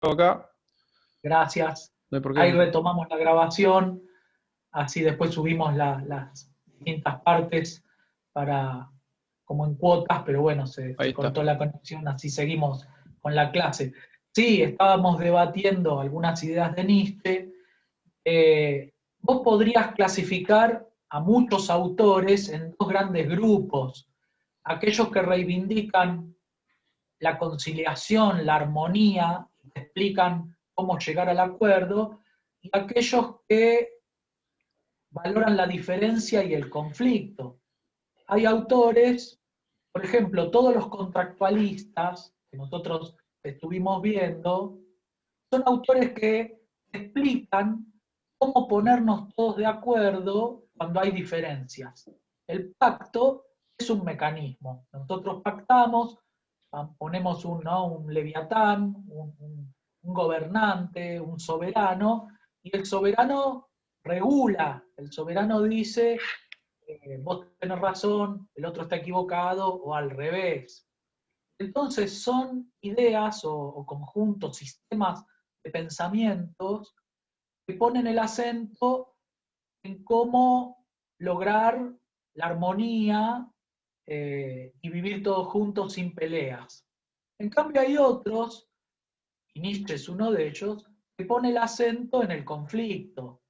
acá, Gracias. no hay por Ahí qué. retomamos la grabación, así después subimos las distintas partes para, como en cuotas, pero bueno, Ahí se está. cortó la conexión, así seguimos con la clase. Sí, estábamos debatiendo algunas ideas de Nietzsche. Vos podrías clasificar a muchos autores en dos grandes grupos: aquellos que reivindican la conciliación, la armonía, explican cómo llegar al acuerdo, y aquellos que valoran la diferencia y el conflicto. Hay autores, por ejemplo, todos los contractualistas que nosotros estuvimos viendo, son autores que explican cómo ponernos todos de acuerdo cuando hay diferencias. El pacto es un mecanismo. Nosotros pactamos, ponemos ¿no? un leviatán, un gobernante, un soberano, y el soberano regula, el soberano dice, vos tenés razón, el otro está equivocado, o al revés. Entonces son ideas o conjuntos, sistemas de pensamientos que ponen el acento en cómo lograr la armonía y vivir todos juntos sin peleas. En cambio hay otros, y Nietzsche es uno de ellos, que pone el acento en el conflicto.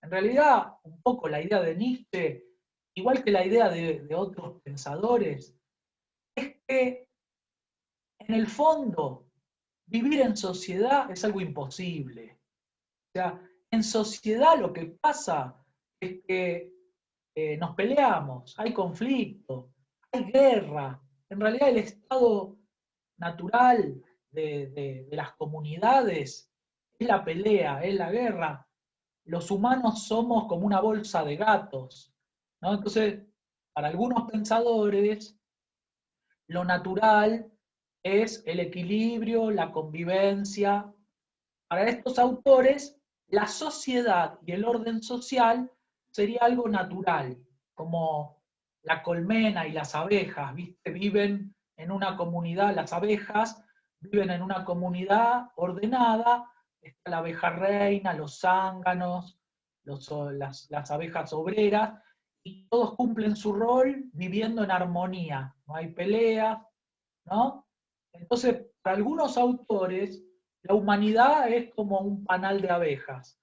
En realidad, un poco la idea de Nietzsche, igual que la idea de otros pensadores, es que en el fondo vivir en sociedad es algo imposible. O sea, en sociedad lo que pasa es que nos peleamos, hay conflicto, hay guerra. En realidad el estado natural de las comunidades es la pelea, es la guerra. Los humanos somos como una bolsa de gatos, ¿no? Entonces, para algunos pensadores, lo natural es el equilibrio, la convivencia. Para estos autores, la sociedad y el orden social sería algo natural, como la colmena y las abejas, ¿viste? Viven en una comunidad, las abejas viven en una comunidad ordenada, está la abeja reina, los zánganos, las abejas obreras, y todos cumplen su rol viviendo en armonía, no hay peleas, ¿no? Entonces, para algunos autores, la humanidad es como un panal de abejas.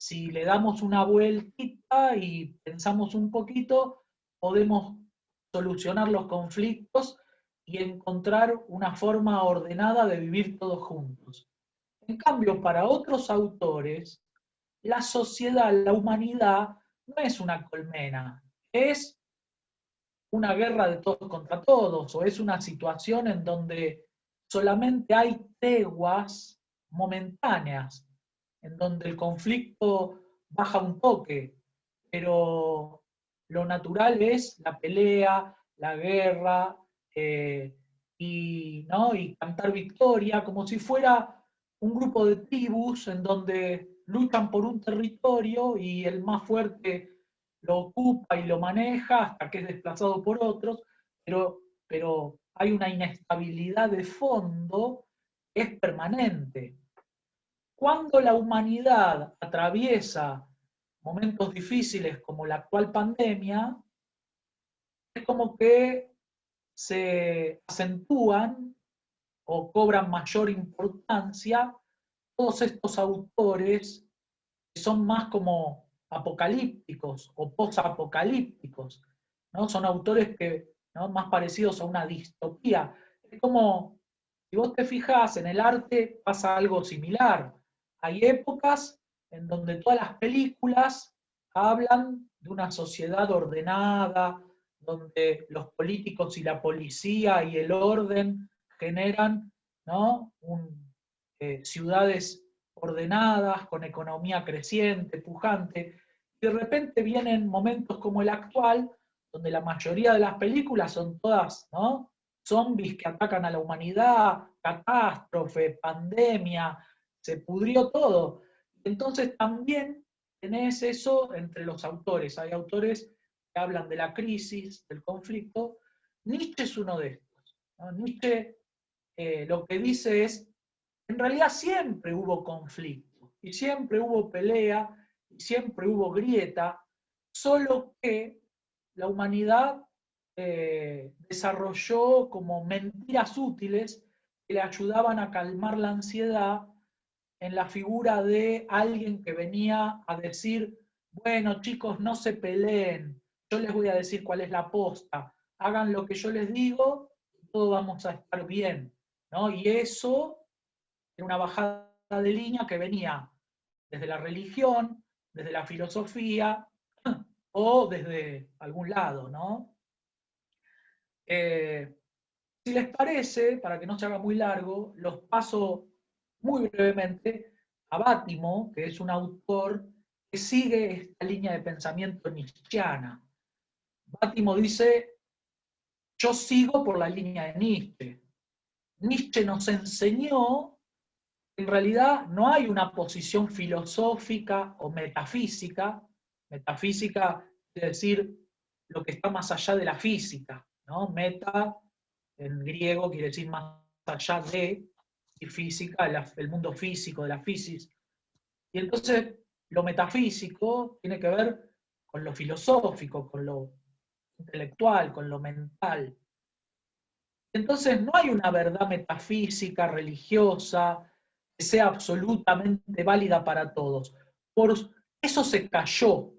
Si le damos una vueltita y pensamos un poquito, podemos solucionar los conflictos y encontrar una forma ordenada de vivir todos juntos. En cambio, para otros autores, la sociedad, la humanidad, no es una colmena, es una guerra de todos contra todos, o es una situación en donde solamente hay treguas momentáneas, en donde el conflicto baja un toque, pero lo natural es la pelea, la guerra, ¿no? y cantar victoria, como si fuera un grupo de tribus en donde luchan por un territorio y el más fuerte lo ocupa y lo maneja hasta que es desplazado por otros, pero hay una inestabilidad de fondo que es permanente. Cuando la humanidad atraviesa momentos difíciles como la actual pandemia, es como que se acentúan o cobran mayor importancia todos estos autores que son más como apocalípticos o posapocalípticos, ¿no? Son autores que, ¿no? más parecidos a una distopía. Es como, si vos te fijas, en el arte pasa algo similar. Hay épocas en donde todas las películas hablan de una sociedad ordenada, donde los políticos y la policía y el orden generan, ¿no? Ciudades ordenadas, con economía creciente, pujante, y de repente vienen momentos como el actual, donde la mayoría de las películas son todas, ¿no? Zombies que atacan a la humanidad, catástrofe, pandemia, se pudrió todo. Entonces también tenés eso entre los autores. Hay autores que hablan de la crisis, del conflicto. Nietzsche es uno de estos, ¿no? Nietzsche lo que dice es en realidad siempre hubo conflicto, y siempre hubo pelea, y siempre hubo grieta, solo que la humanidad desarrolló como mentiras útiles que le ayudaban a calmar la ansiedad en la figura de alguien que venía a decir, bueno chicos, no se peleen, yo les voy a decir cuál es la posta, hagan lo que yo les digo, y todos vamos a estar bien, ¿no? Y eso era una bajada de línea que venía desde la religión, desde la filosofía o desde algún lado, ¿no? Si les parece, para que no se haga muy largo, los paso muy brevemente a Bátimo, que es un autor que sigue esta línea de pensamiento nietzscheana. Bátimo dice, yo sigo por la línea de Nietzsche. Nietzsche nos enseñó que en realidad no hay una posición filosófica o metafísica. Metafísica quiere decir lo que está más allá de la física, ¿no? Meta en griego quiere decir más allá de, y física, el mundo físico, de la fisis. Y entonces lo metafísico tiene que ver con lo filosófico, con lo intelectual, con lo mental. Entonces no hay una verdad metafísica, religiosa, que sea absolutamente válida para todos. Por eso se cayó,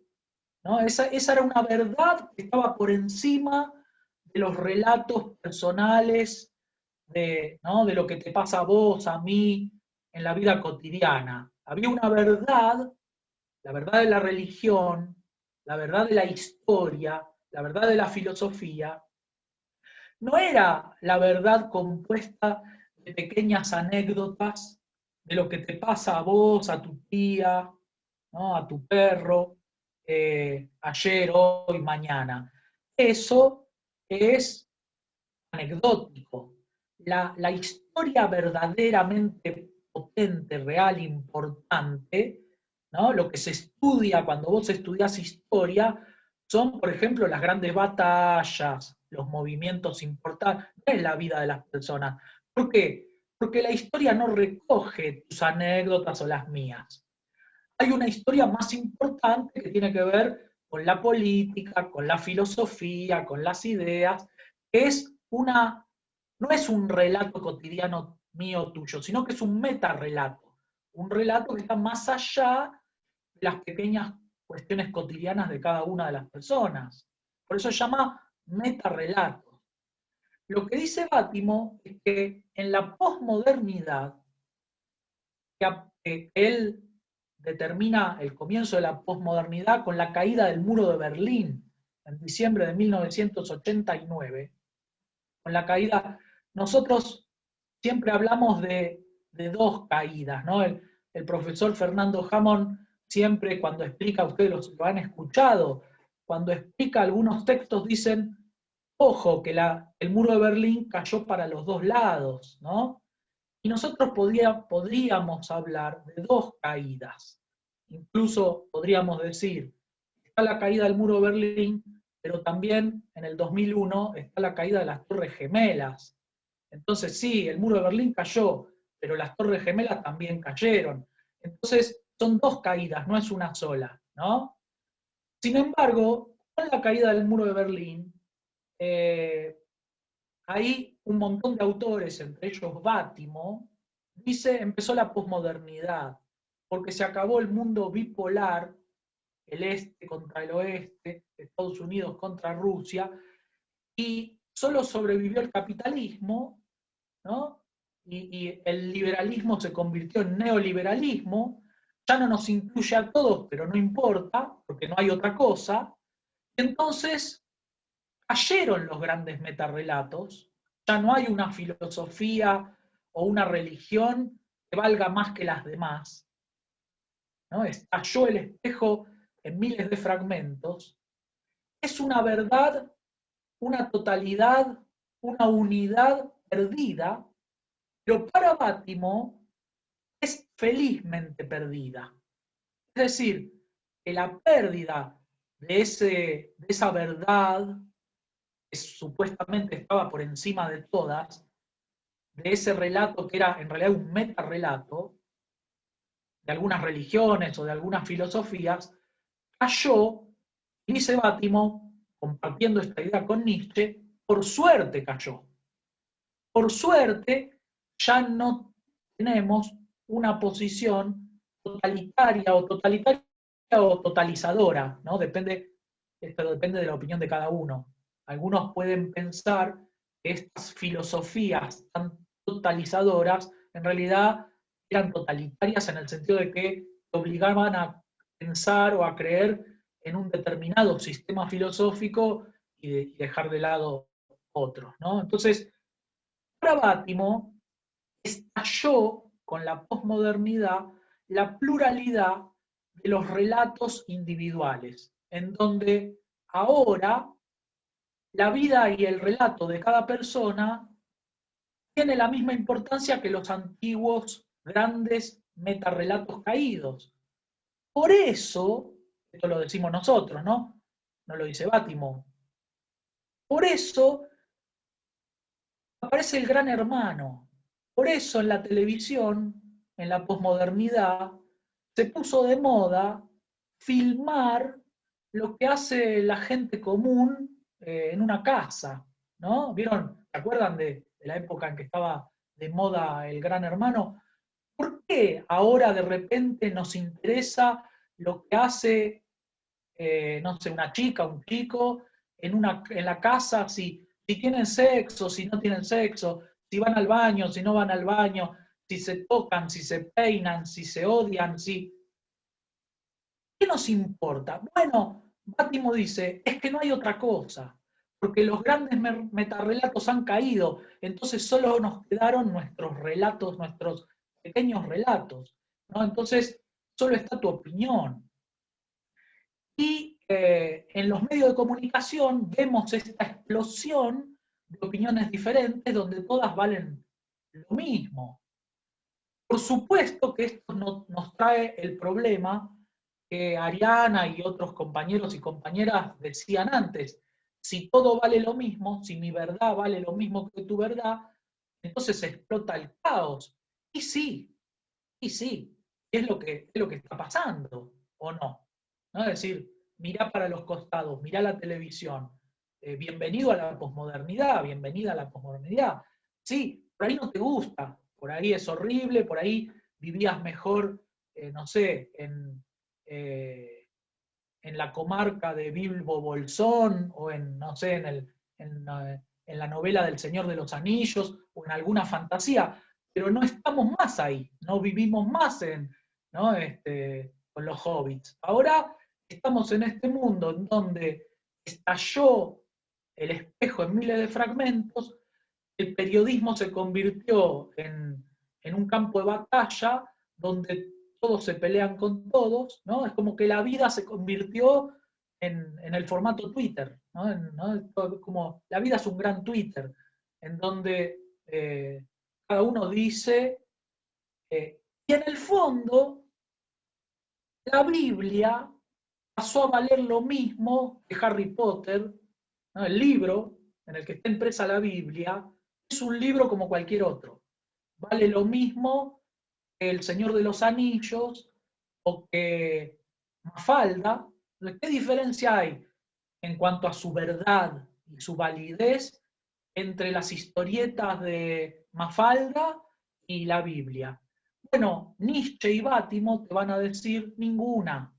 ¿no? Esa era una verdad que estaba por encima de los relatos personales, ¿no? De lo que te pasa a vos, a mí, en la vida cotidiana. Había una verdad, la verdad de la religión, la verdad de la historia, la verdad de la filosofía. No era la verdad compuesta de pequeñas anécdotas de lo que te pasa a vos, a tu tía, ¿no? A tu perro, ayer, hoy, mañana. Eso es anecdótico. La historia verdaderamente potente, real, importante, ¿no? Lo que se estudia cuando vos estudias historia son, por ejemplo, las grandes batallas, los movimientos importantes, no es la vida de las personas. ¿Por qué? Porque la historia no recoge tus anécdotas o las mías. Hay una historia más importante que tiene que ver con la política, con la filosofía, con las ideas, que es no es un relato cotidiano mío tuyo, sino que es un metarrelato, un relato que está más allá de las pequeñas cuestiones cotidianas de cada una de las personas. Por eso se llama metarrelato. Lo que dice Bátimo es que en la posmodernidad, que él determina el comienzo de la posmodernidad con la caída del muro de Berlín en diciembre de 1989, con la caída, nosotros siempre hablamos de dos caídas, ¿no? El profesor Fernando Hammond siempre cuando explica, ustedes lo han escuchado, cuando explica algunos textos dicen, ojo, que el muro de Berlín cayó para los dos lados, ¿no? Y nosotros podríamos hablar de dos caídas. Incluso podríamos decir, está la caída del muro de Berlín, pero también en el 2001 está la caída de las Torres Gemelas. Entonces sí, el muro de Berlín cayó, pero las Torres Gemelas también cayeron. Entonces son dos caídas, no es una sola, ¿no? Sin embargo, con la caída del muro de Berlín, hay un montón de autores, entre ellos Bátimo, dice, empezó la posmodernidad, porque se acabó el mundo bipolar, el este contra el oeste, Estados Unidos contra Rusia, y solo sobrevivió el capitalismo, ¿no? Y el liberalismo se convirtió en neoliberalismo, ya no nos incluye a todos, pero no importa, porque no hay otra cosa. Entonces, cayeron los grandes metarrelatos, ya no hay una filosofía o una religión que valga más que las demás, ¿no? Estalló el espejo en miles de fragmentos. Es una verdad, una totalidad, una unidad perdida, pero para Bátimo es felizmente perdida. Es decir, que la pérdida de esa verdad que supuestamente estaba por encima de todas, de ese relato que era en realidad un metarrelato, de algunas religiones o de algunas filosofías, cayó, dice Bátimo, compartiendo esta idea con Nietzsche, por suerte cayó. Por suerte ya no tenemos una posición totalitaria o totalizadora, ¿no? Esto depende de la opinión de cada uno. Algunos pueden pensar que estas filosofías tan totalizadoras en realidad eran totalitarias en el sentido de que te obligaban a pensar o a creer en un determinado sistema filosófico y dejar de lado otros, ¿no? Entonces, para Bátimo estalló con la posmodernidad la pluralidad de los relatos individuales, en donde ahora la vida y el relato de cada persona tiene la misma importancia que los antiguos grandes metarrelatos caídos. Por eso, esto lo decimos nosotros, ¿no? No lo dice Bátimo. Por eso aparece el Gran Hermano. Por eso en la televisión, en la posmodernidad, se puso de moda filmar lo que hace la gente común en una casa, ¿no? ¿Vieron? ¿Se acuerdan de la época en que estaba de moda el Gran Hermano? ¿Por qué ahora de repente nos interesa lo que hace, no sé, una chica, un chico, en la casa, si tienen sexo, si no tienen sexo, si van al baño, si no van al baño, si se tocan, si se peinan, si se odian, si... ¿Qué nos importa? Bueno, Bátimo dice, es que no hay otra cosa, porque los grandes metarrelatos han caído, entonces solo nos quedaron nuestros relatos, nuestros pequeños relatos, ¿no? Entonces, solo está tu opinión. Y en los medios de comunicación vemos esta explosión de opiniones diferentes donde todas valen lo mismo. Por supuesto que esto nos trae el problema que Ariana y otros compañeros y compañeras decían antes. Si todo vale lo mismo, si mi verdad vale lo mismo que tu verdad, entonces explota el caos. Y sí, y sí, es lo que está pasando, ¿o no? ¿No? Es decir, mirá para los costados, mirá la televisión. Bienvenido a la posmodernidad, bienvenida a la posmodernidad. Sí, por ahí no te gusta, por ahí es horrible, por ahí vivías mejor, no sé, en la comarca de Bilbo Bolsón, o no sé, en la novela del Señor de los Anillos, o en alguna fantasía, pero no estamos más ahí, no vivimos más ¿no? Con los hobbits. Ahora estamos en este mundo en donde estalló el espejo en miles de fragmentos, el periodismo se convirtió en un campo de batalla donde todos se pelean con todos, ¿no? Es como que la vida se convirtió en el formato Twitter, ¿no? Como la vida es un gran Twitter, en donde cada uno dice, y en el fondo la Biblia pasó a valer lo mismo que Harry Potter, ¿no? El libro en el que está impresa la Biblia es un libro como cualquier otro. Vale lo mismo que El Señor de los Anillos o que Mafalda. ¿Qué diferencia hay en cuanto a su verdad y su validez entre las historietas de Mafalda y la Biblia? Bueno, Nietzsche y Bátimo te van a decir ninguna.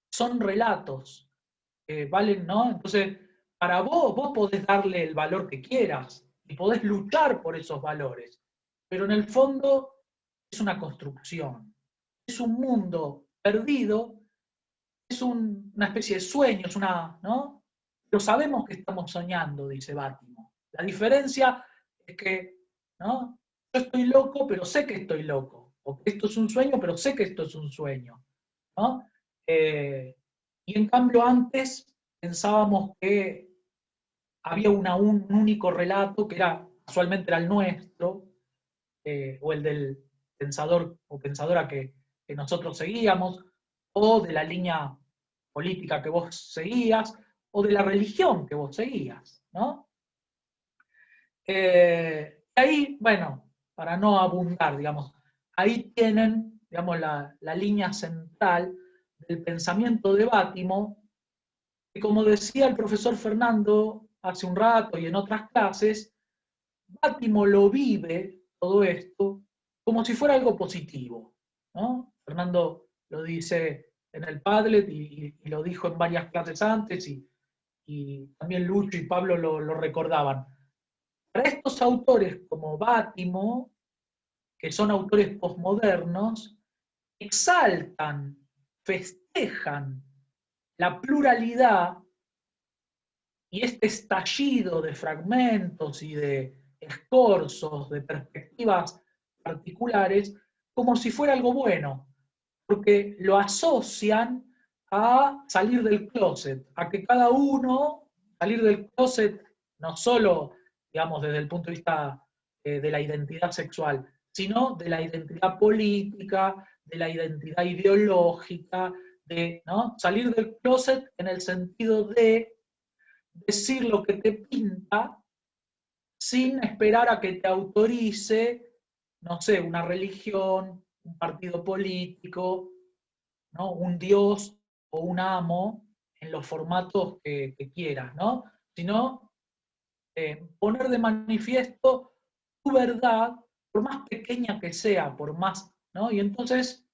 Son relatos. Valen, ¿no? Entonces, para vos podés darle el valor que quieras y podés luchar por esos valores, pero en el fondo es una construcción, es un mundo perdido, es una especie de sueño, es una, ¿no? Lo sabemos que estamos soñando, dice Bátimo. La diferencia es que, ¿no? Yo estoy loco, pero sé que estoy loco, o que esto es un sueño, pero sé que esto es un sueño, ¿no? Y en cambio antes pensábamos que había un único relato, que era, casualmente era el nuestro, o el del pensador o pensadora que nosotros seguíamos, o de la línea política que vos seguías, o de la religión que vos seguías, ¿no? Ahí, bueno, para no abundar, digamos. Ahí tienen, digamos, la línea central del pensamiento de Bátimo, que como decía el profesor Fernando hace un rato y en otras clases, Bátimo lo vive todo esto como si fuera algo positivo, ¿no? Fernando lo dice en el Padlet y lo dijo en varias clases antes y también Lucho y Pablo lo recordaban. Para estos autores como Bátimo, que son autores posmodernos, exaltan, festejan la pluralidad y este estallido de fragmentos y de escorzos, de perspectivas particulares, como si fuera algo bueno, porque lo asocian a salir del closet, a que cada uno, salir del closet no solo, digamos, desde el punto de vista de la identidad sexual, sino de la identidad política, de la identidad ideológica, de, ¿no? Salir del closet en el sentido de decir lo que te pinta sin esperar a que te autorice, no sé, una religión, un partido político, ¿no? Un dios o un amo en los formatos que quieras, ¿no? Sino poner de manifiesto tu verdad, por más pequeña que sea, por más, ¿no? Y entonces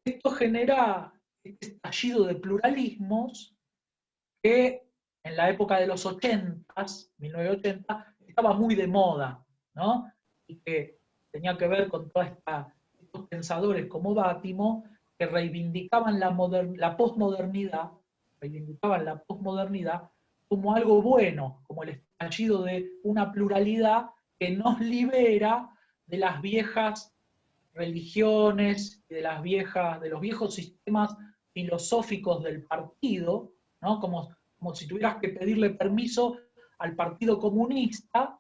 esto genera este estallido de pluralismos que en la época de los 80, 1980, estaba muy de moda, ¿no? Y que tenía que ver con todos estos pensadores como Bátimo, que reivindicaban la posmodernidad, reivindicaban la posmodernidad como algo bueno, como el estallido de una pluralidad que nos libera de las viejas religiones y de los viejos sistemas filosóficos del partido, ¿no? Como si tuvieras que pedirle permiso al Partido Comunista,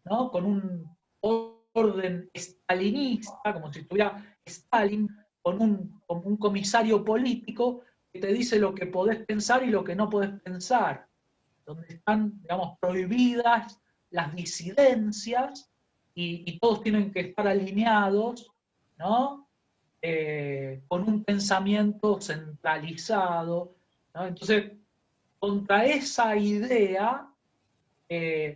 ¿no? Con un orden stalinista, como si estuviera Stalin, con un comisario político que te dice lo que podés pensar y lo que no podés pensar, donde están, digamos, prohibidas las disidencias y todos tienen que estar alineados, ¿no? Con un pensamiento centralizado, ¿no? Entonces, contra esa idea,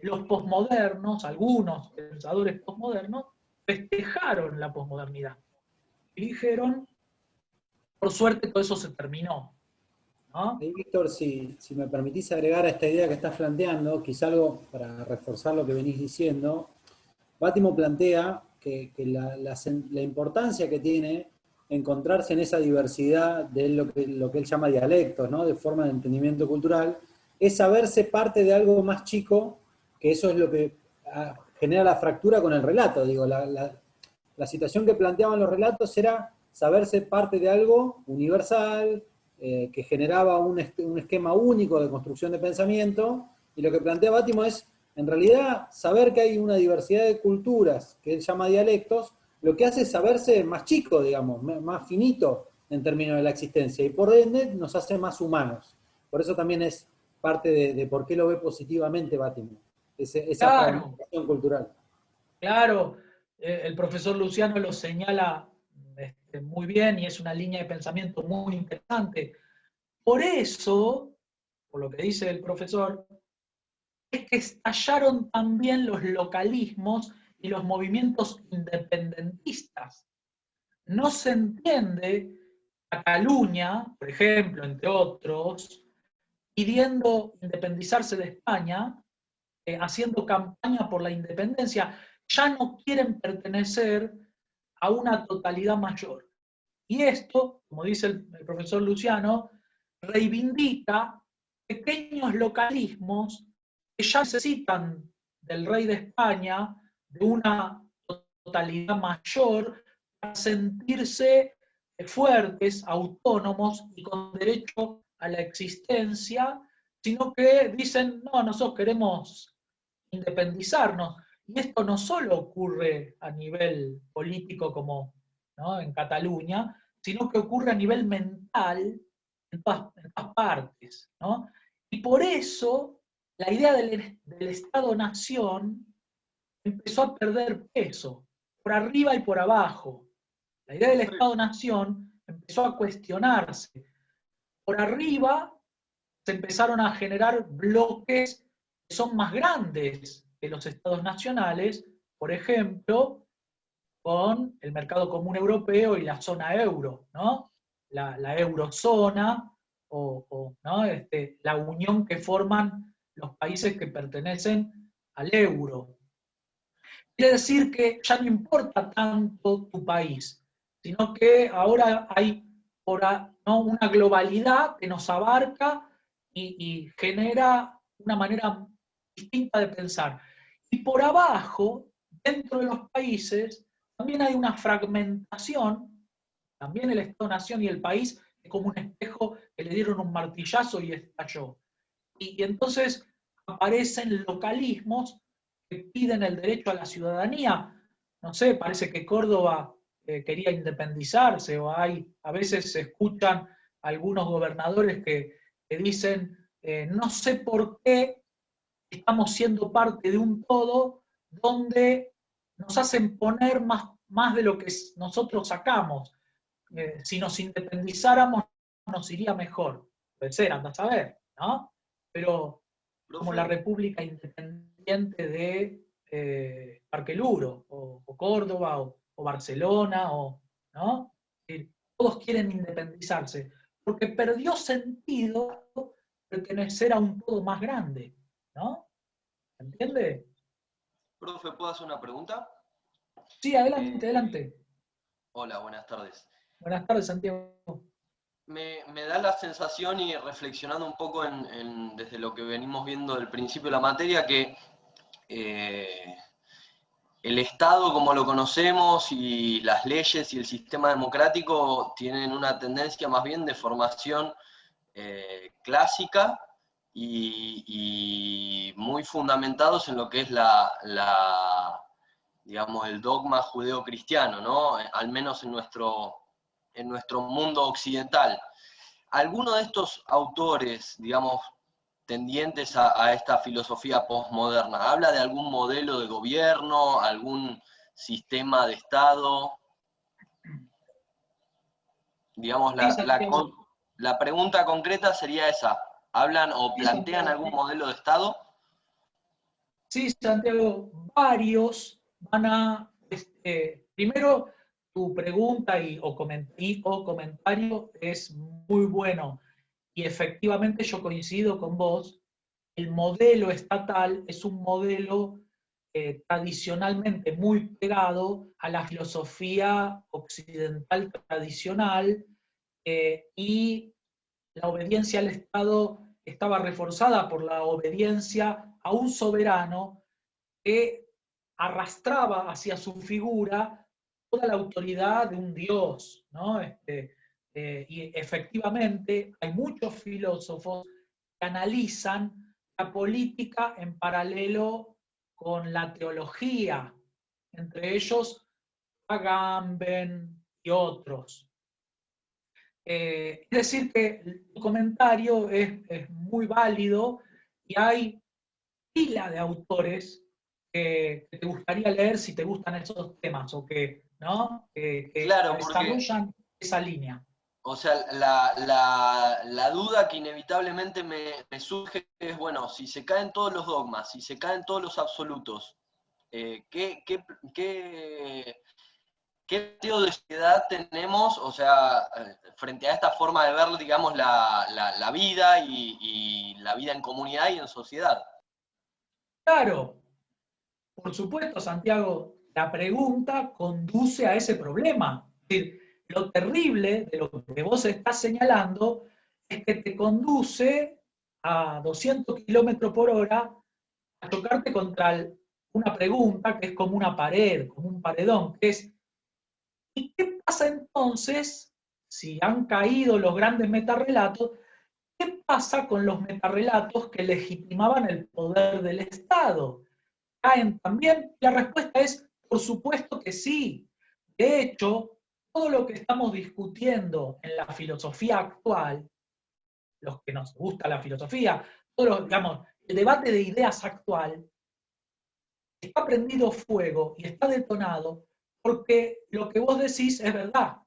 los posmodernos, algunos pensadores posmodernos, festejaron la posmodernidad y dijeron, por suerte todo eso se terminó, ¿no? Ahí, Víctor, si me permitís agregar a esta idea que estás planteando, quizá algo para reforzar lo que venís diciendo, Bátimo plantea que la importancia que tiene encontrarse en esa diversidad de lo que él llama dialectos, ¿no? De forma de entendimiento cultural, es saberse parte de algo más chico, que eso es lo que genera la fractura con el relato. Digo, la situación que planteaban los relatos era saberse parte de algo universal, que generaba un esquema único de construcción de pensamiento, y lo que plantea Bátimo es, en realidad, saber que hay una diversidad de culturas, que él llama dialectos, lo que hace es saberse más chico, digamos, más finito en términos de la existencia, y por ende nos hace más humanos. Por eso también es parte de por qué lo ve positivamente Bátimo, esa Claro, fragmentación cultural. claro, el profesor Luciano lo señala muy bien y es una línea de pensamiento muy interesante. Por eso, por lo que dice el profesor, es que estallaron también los localismos y los movimientos independentistas. No se entiende Cataluña, por ejemplo, entre otros, pidiendo independizarse de España, haciendo campaña por la independencia, ya no quieren pertenecer a una totalidad mayor. Y esto, como dice el profesor Luciano, reivindica pequeños localismos que ya necesitan del rey de España, de una totalidad mayor, para sentirse fuertes, autónomos y con derecho a la existencia, sino que dicen, no, nosotros queremos independizarnos. Y esto no solo ocurre a nivel político como, ¿no?, en Cataluña, sino que ocurre a nivel mental en todas partes, ¿no? Y por eso la idea del Estado-nación empezó a perder peso, por arriba y por abajo. La idea del Estado-Nación empezó a cuestionarse. Por arriba se empezaron a generar bloques que son más grandes que los estados nacionales, por ejemplo, con el mercado común europeo y la zona euro, ¿no? La eurozona ¿no? La unión que forman los países que pertenecen al euro. Quiere decir que ya no importa tanto tu país, sino que ahora hay ¿no? una globalidad que nos abarca y genera una manera distinta de pensar. Y por abajo, dentro de los países, también hay una fragmentación, también el Estado-Nación y el país es como un espejo que le dieron un martillazo y estalló. Y entonces aparecen localismos que piden el derecho a la ciudadanía. No sé, parece que Córdoba quería independizarse, o a veces se escuchan algunos gobernadores que dicen, no sé por qué estamos siendo parte de un todo donde nos hacen poner más de lo que nosotros sacamos. Si nos independizáramos nos iría mejor. Puede ser, anda a saber, ¿no? Pero como la República Independiente de Parque Luro, o Córdoba, o Barcelona, ¿no? Todos quieren independizarse, porque perdió sentido pertenecer a un todo más grande, ¿no? ¿Entiende? Profe, ¿puedo hacer una pregunta? Sí, adelante, adelante. Hola, buenas tardes. Buenas tardes, Santiago. Me da la sensación, y reflexionando un poco desde lo que venimos viendo del principio de la materia, que el Estado como lo conocemos y las leyes y el sistema democrático tienen una tendencia más bien de formación clásica y muy fundamentados en lo que es digamos, el dogma judeo-cristiano, ¿no? Al menos en nuestro mundo occidental. ¿Alguno de estos autores, digamos, tendientes a esta filosofía postmoderna, habla de algún modelo de gobierno, algún sistema de Estado? Digamos, la pregunta concreta sería esa. ¿Hablan o plantean algún modelo de Estado? Sí, Santiago, varios van a... primero, tu pregunta o comentario es muy bueno. Y efectivamente yo coincido con vos. El modelo estatal es un modelo tradicionalmente muy pegado a la filosofía occidental tradicional, y la obediencia al Estado estaba reforzada por la obediencia a un soberano que arrastraba hacia su figura toda la autoridad de un dios, ¿no? Y efectivamente hay muchos filósofos que analizan la política en paralelo con la teología, entre ellos Agamben y otros. Es decir, que tu comentario es muy válido y hay pila de autores que te gustaría leer si te gustan esos temas o ¿no? Claro, desarrollan esa línea. O sea, la duda que inevitablemente me surge es, bueno, si se caen todos los dogmas, si se caen todos los absolutos, ¿qué tipo de sociedad tenemos, o sea, frente a esta forma de ver, digamos, la vida y la vida en comunidad y en sociedad? Claro, por supuesto, Santiago, la pregunta conduce a ese problema. Es decir, lo terrible de lo que vos estás señalando es que te conduce a 200 kilómetros por hora a chocarte contra una pregunta que es como una pared, como un paredón, que es, ¿y qué pasa entonces si han caído los grandes metarrelatos? ¿Qué pasa con los metarrelatos que legitimaban el poder del Estado? ¿Caen también? La respuesta es, por supuesto que sí. De hecho, todo lo que estamos discutiendo en la filosofía actual, los que nos gusta la filosofía, digamos, el debate de ideas actual, está prendido fuego y está detonado porque lo que vos decís es verdad.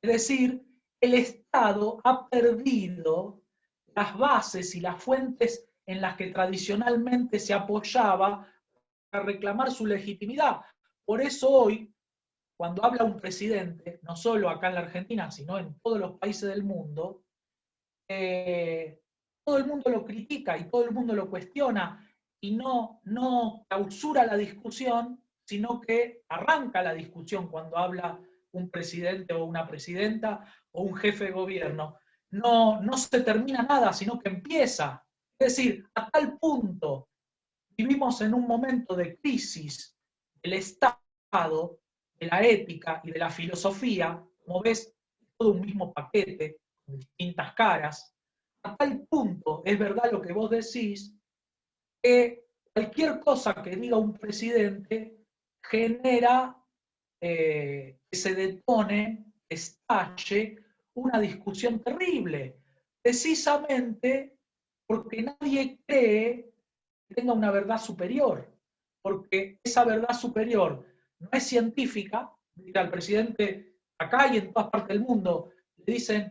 Es decir, el Estado ha perdido las bases y las fuentes en las que tradicionalmente se apoyaba para reclamar su legitimidad. Por eso hoy, cuando habla un presidente, no solo acá en la Argentina, sino en todos los países del mundo, todo el mundo lo critica y todo el mundo lo cuestiona y no clausura la discusión, sino que arranca la discusión cuando habla un presidente o una presidenta o un jefe de gobierno. No se termina nada, sino que empieza. Es decir, a tal punto vivimos en un momento de crisis del Estado, de la ética y de la filosofía, como ves, todo un mismo paquete, con distintas caras. A tal punto es verdad lo que vos decís, que cualquier cosa que diga un presidente genera que se detone, estalle una discusión terrible, precisamente porque nadie cree que tenga una verdad superior, porque esa verdad superior no es científica. Mira, al presidente acá y en todas partes del mundo le dicen,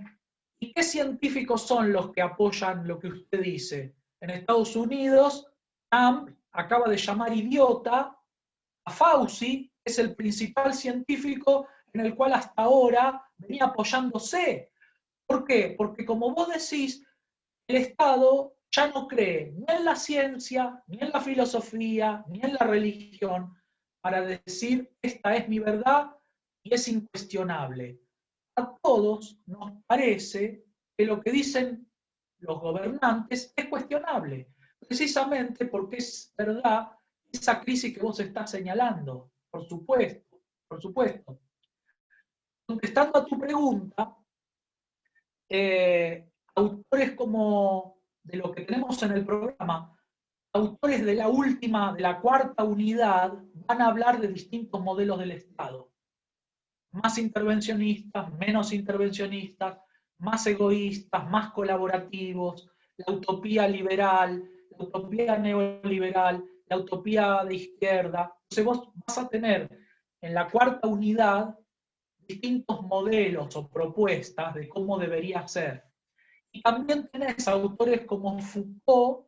¿y qué científicos son los que apoyan lo que usted dice? En Estados Unidos, Trump acaba de llamar idiota a Fauci, que es el principal científico en el cual hasta ahora venía apoyándose. ¿Por qué? Porque como vos decís, el Estado ya no cree ni en la ciencia, ni en la filosofía, ni en la religión, para decir, esta es mi verdad y es incuestionable. A todos nos parece que lo que dicen los gobernantes es cuestionable, precisamente porque es verdad esa crisis que vos estás señalando, por supuesto, por supuesto. Contestando a tu pregunta, autores como de lo que tenemos en el programa, autores de la cuarta unidad, van a hablar de distintos modelos del Estado. Más intervencionistas, menos intervencionistas, más egoístas, más colaborativos, la utopía liberal, la utopía neoliberal, la utopía de izquierda. Entonces vos vas a tener en la cuarta unidad distintos modelos o propuestas de cómo debería ser. Y también tenés autores como Foucault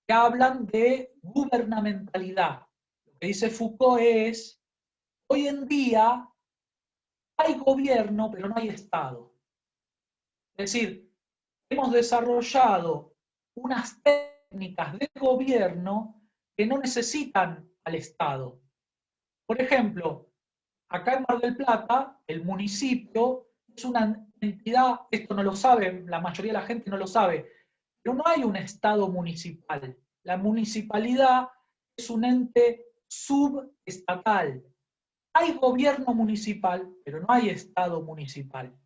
que hablan de gubernamentalidad. Lo que dice Foucault es, hoy en día hay gobierno, pero no hay Estado. Es decir, hemos desarrollado unas técnicas de gobierno que no necesitan al Estado. Por ejemplo, acá en Mar del Plata, el municipio es una entidad, esto no lo sabe, la mayoría de la gente no lo sabe, pero no hay un Estado municipal. La municipalidad es un ente subestatal. Hay gobierno municipal, pero no hay Estado municipal.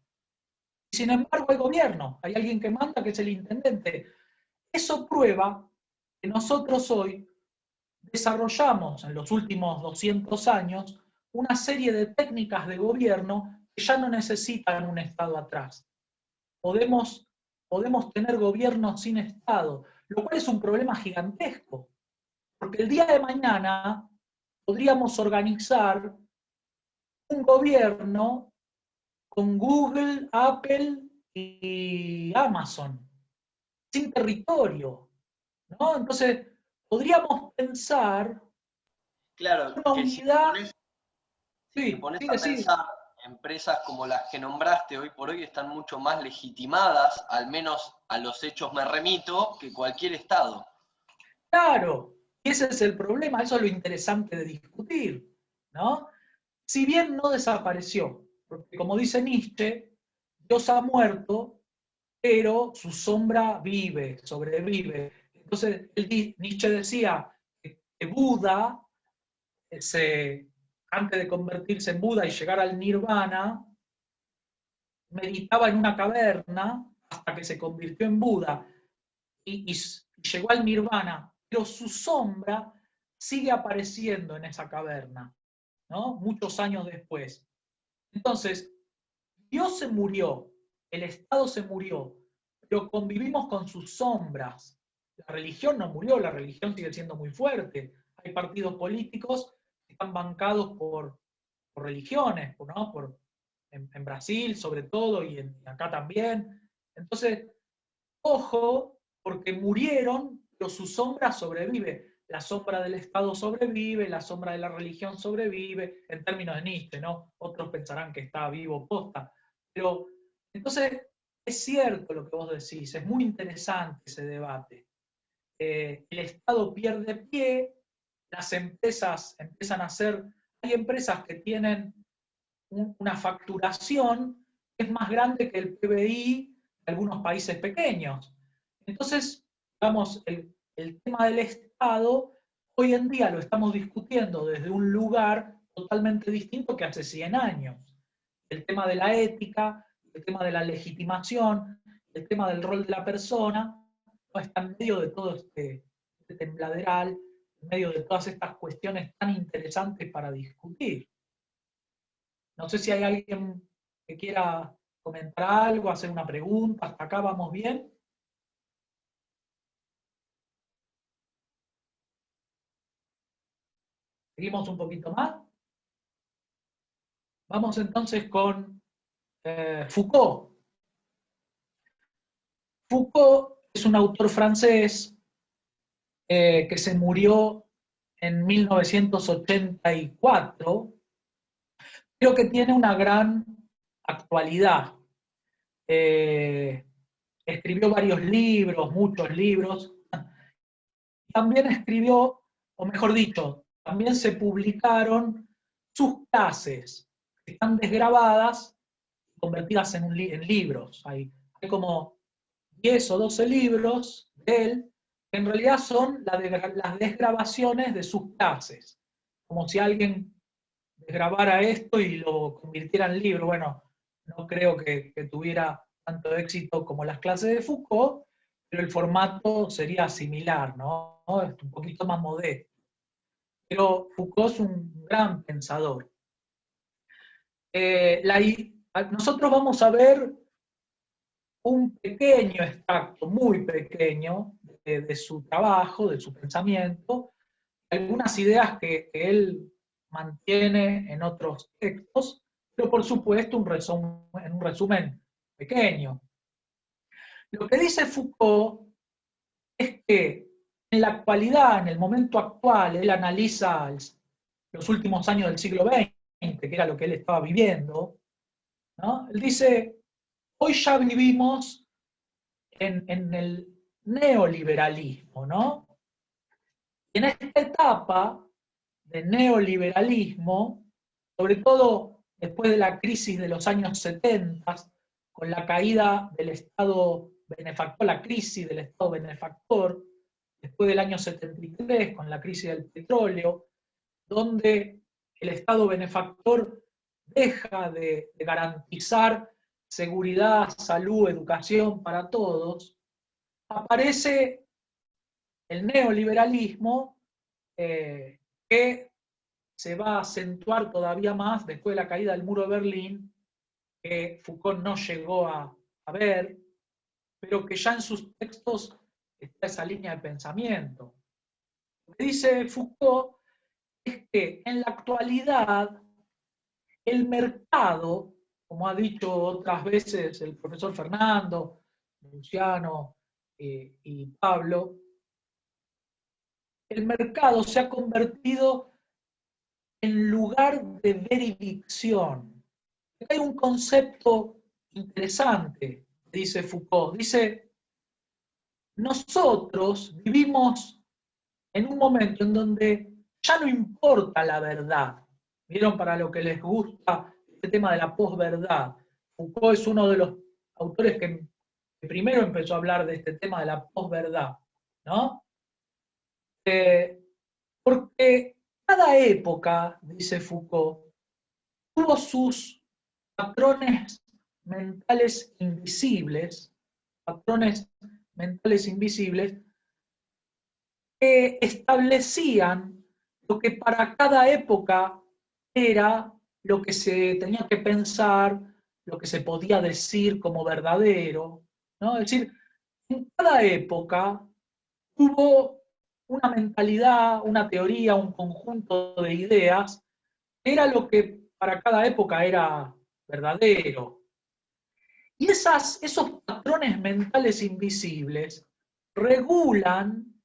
Y sin embargo hay gobierno, hay alguien que manda, que es el intendente. Eso prueba que nosotros hoy desarrollamos en los últimos 200 años una serie de técnicas de gobierno que ya no necesitan un Estado atrás. Podemos tener gobierno sin Estado, lo cual es un problema gigantesco, porque el día de mañana podríamos organizar un gobierno con Google, Apple y Amazon, sin territorio, ¿no? Entonces, podríamos pensar Claro, una que unidad. si te Sí, pones sí, a sí. pensar, empresas como las que nombraste hoy por hoy están mucho más legitimadas, al menos a los hechos me remito, que cualquier Estado. Claro, y ese es el problema, eso es lo interesante de discutir, ¿no? Si bien no desapareció, porque como dice Nietzsche, Dios ha muerto, pero su sombra vive, sobrevive. Entonces, Nietzsche decía que Buda, antes de convertirse en Buda y llegar al nirvana, meditaba en una caverna hasta que se convirtió en Buda y llegó al nirvana, pero su sombra sigue apareciendo en esa caverna, ¿no? Muchos años después. Entonces, Dios se murió, el Estado se murió, pero convivimos con sus sombras. La religión no murió, la religión sigue siendo muy fuerte. Hay partidos políticos que están bancados por religiones, ¿no? En Brasil sobre todo y acá también. Entonces, ojo, porque murieron, pero su sombra sobrevive. La sombra del Estado sobrevive, la sombra de la religión sobrevive, en términos de Nietzsche, ¿no? Otros pensarán que está vivo posta. Pero, entonces, es cierto lo que vos decís, es muy interesante ese debate. El Estado pierde pie, las empresas empiezan a ser, hay empresas que tienen una facturación que es más grande que el PBI de algunos países pequeños. Entonces, digamos, el tema del Estado, hoy en día lo estamos discutiendo desde un lugar totalmente distinto que hace 100 años. El tema de la ética, el tema de la legitimación, el tema del rol de la persona, no está en medio de todo este tembladeral, en medio de todas estas cuestiones tan interesantes para discutir. No sé si hay alguien que quiera comentar algo, hacer una pregunta. ¿Hasta acá vamos bien? ¿Seguimos un poquito más? Vamos entonces con Foucault. Foucault es un autor francés que se murió en 1984, pero que tiene una gran actualidad. Escribió varios libros, muchos libros. También escribió, o mejor dicho, también se publicaron sus clases, que están desgrabadas y convertidas en libros. Hay como 10 o 12 libros de él, que en realidad son las desgrabaciones de sus clases. Como si alguien desgrabara esto y lo convirtiera en libro. Bueno, no creo que tuviera tanto éxito como las clases de Foucault, pero el formato sería similar, ¿no? Es un poquito más modesto. Pero Foucault es un gran pensador. Nosotros vamos a ver un pequeño extracto, muy pequeño, de su trabajo, de su pensamiento, algunas ideas que él mantiene en otros textos, pero por supuesto en un resumen pequeño. Lo que dice Foucault es que en la actualidad, en el momento actual, él analiza los últimos años del siglo XX, que era lo que él estaba viviendo, ¿no? Él dice, hoy ya vivimos en el neoliberalismo, ¿no? Y en esta etapa de neoliberalismo, sobre todo después de la crisis de los años 70, con la caída del Estado benefactor, la crisis del Estado benefactor, después del año 73, con la crisis del petróleo, donde el Estado benefactor deja de garantizar seguridad, salud, educación para todos, aparece el neoliberalismo que se va a acentuar todavía más después de la caída del muro de Berlín, que Foucault no llegó a ver, pero que ya en sus textos está esa línea de pensamiento. Lo que dice Foucault es que en la actualidad el mercado, como ha dicho otras veces el profesor Fernando, Luciano y Pablo, el mercado se ha convertido en lugar de veredicción. Hay un concepto interesante, dice Foucault. Dice, nosotros vivimos en un momento en donde ya no importa la verdad. ¿Vieron para lo que les gusta este tema de la posverdad? Foucault es uno de los autores que primero empezó a hablar de este tema de la posverdad, ¿no? Porque cada época, dice Foucault, tuvo sus patrones mentales invisibles, que establecían lo que para cada época era lo que se tenía que pensar, lo que se podía decir como verdadero, ¿no? Es decir, en cada época hubo una mentalidad, una teoría, un conjunto de ideas, que era lo que para cada época era verdadero. Y esos patrones mentales invisibles regulan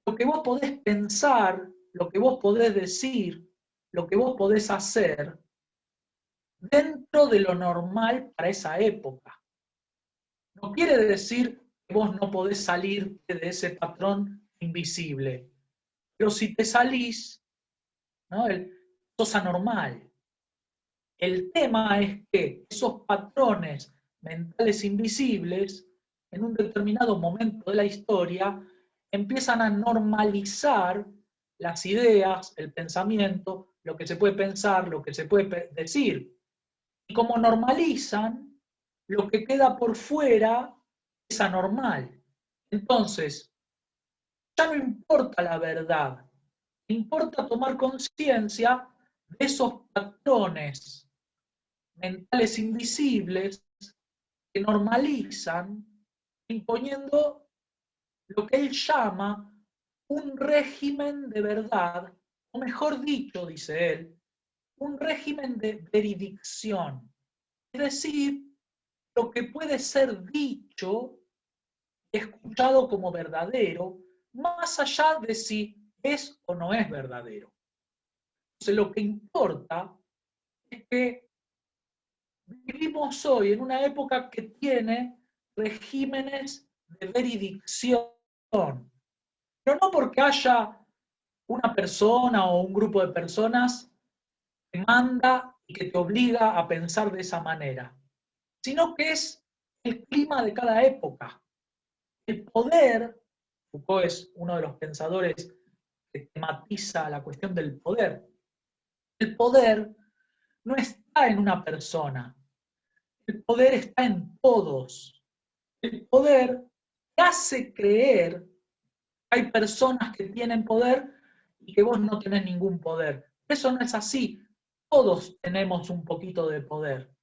lo que vos podés pensar, lo que vos podés decir, lo que vos podés hacer dentro de lo normal para esa época. No quiere decir que vos no podés salirte de ese patrón invisible, pero si te salís, ¿no? Sos anormal. El tema es que esos patrones mentales invisibles, en un determinado momento de la historia, empiezan a normalizar las ideas, el pensamiento, lo que se puede pensar, lo que se puede decir. Y como normalizan, lo que queda por fuera es anormal. Entonces, ya no importa la verdad, importa tomar conciencia de esos patrones mentales invisibles que normalizan, imponiendo lo que él llama un régimen de verdad, o mejor dicho, dice él, un régimen de veridicción. Es decir, lo que puede ser dicho, escuchado como verdadero, más allá de si es o no es verdadero. Entonces, lo que importa es que vivimos hoy en una época que tiene regímenes de veridicción, pero no porque haya una persona o un grupo de personas que manda y que te obliga a pensar de esa manera, sino que es el clima de cada época. El poder, Foucault es uno de los pensadores que tematiza la cuestión del poder. El poder no está en una persona, el poder está en todos. El poder te hace creer que hay personas que tienen poder y que vos no tenés ningún poder. Eso no es así. Todos tenemos un poquito de poder.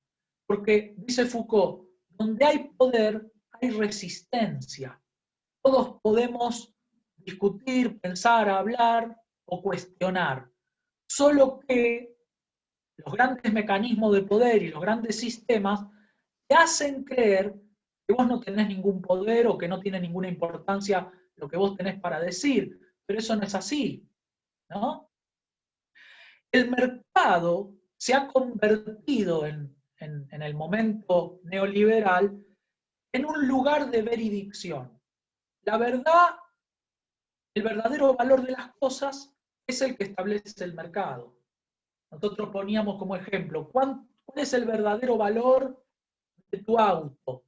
Porque, dice Foucault, donde hay poder, hay resistencia. Todos podemos discutir, pensar, hablar o cuestionar. Solo que los grandes mecanismos de poder y los grandes sistemas te hacen creer que vos no tenés ningún poder o que no tiene ninguna importancia lo que vos tenés para decir, pero eso no es así, ¿no? El mercado se ha convertido en el momento neoliberal en un lugar de veridicción. La verdad, el verdadero valor de las cosas es el que establece el mercado. Nosotros poníamos como ejemplo, ¿cuál es el verdadero valor de tu auto?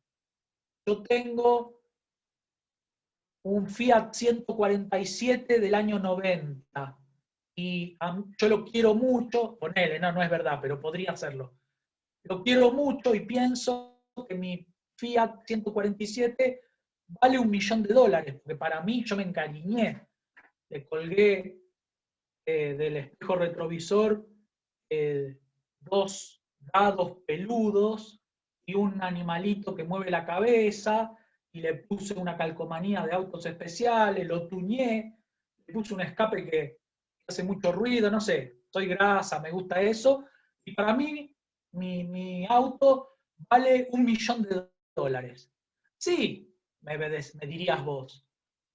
Yo tengo un Fiat 147 del año 90 y yo lo quiero mucho, ponele, no es verdad, pero podría hacerlo. Lo quiero mucho y pienso que mi Fiat 147 vale $1.000.000, porque para mí yo me encariñé, le colgué del espejo retrovisor 2 dados peludos y un animalito que mueve la cabeza, y le puse una calcomanía de autos especiales, lo tuñé, le puse un escape que hace mucho ruido, no sé, soy grasa, me gusta eso, y para mí mi auto vale $1.000.000. Sí, me dirías vos,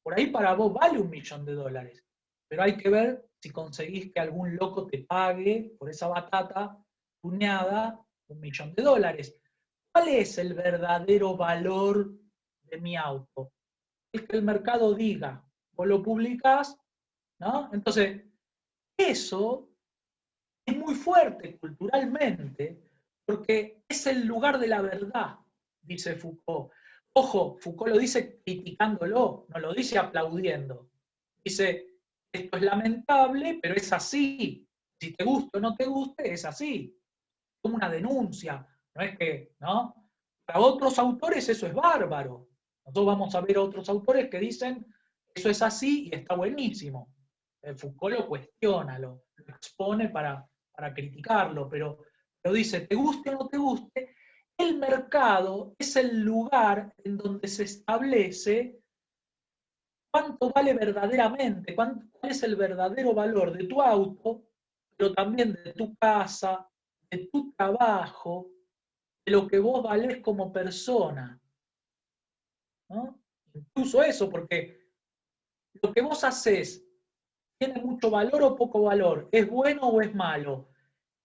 por ahí para vos vale $1.000.000, pero hay que ver si conseguís que algún loco te pague por esa batata tuneada $1.000.000. ¿Cuál es el verdadero valor de mi auto? Es que el mercado diga, vos lo publicás, ¿no? Entonces, eso es muy fuerte culturalmente, porque es el lugar de la verdad, dice Foucault. Ojo, Foucault lo dice criticándolo, no lo dice aplaudiendo. Dice, esto es lamentable, pero es así. Si te gusta o no te guste, es así. Como una denuncia. No es que, ¿no? Para otros autores eso es bárbaro. Nosotros vamos a ver otros autores que dicen, eso es así y está buenísimo. Foucault lo cuestiona, lo expone para criticarlo, pero dice, te guste o no te guste, el mercado es el lugar en donde se establece cuánto vale verdaderamente, cuál es el verdadero valor de tu auto, pero también de tu casa, de tu trabajo, de lo que vos valés como persona, ¿no? Incluso eso, porque lo que vos hacés tiene mucho valor o poco valor, es bueno o es malo.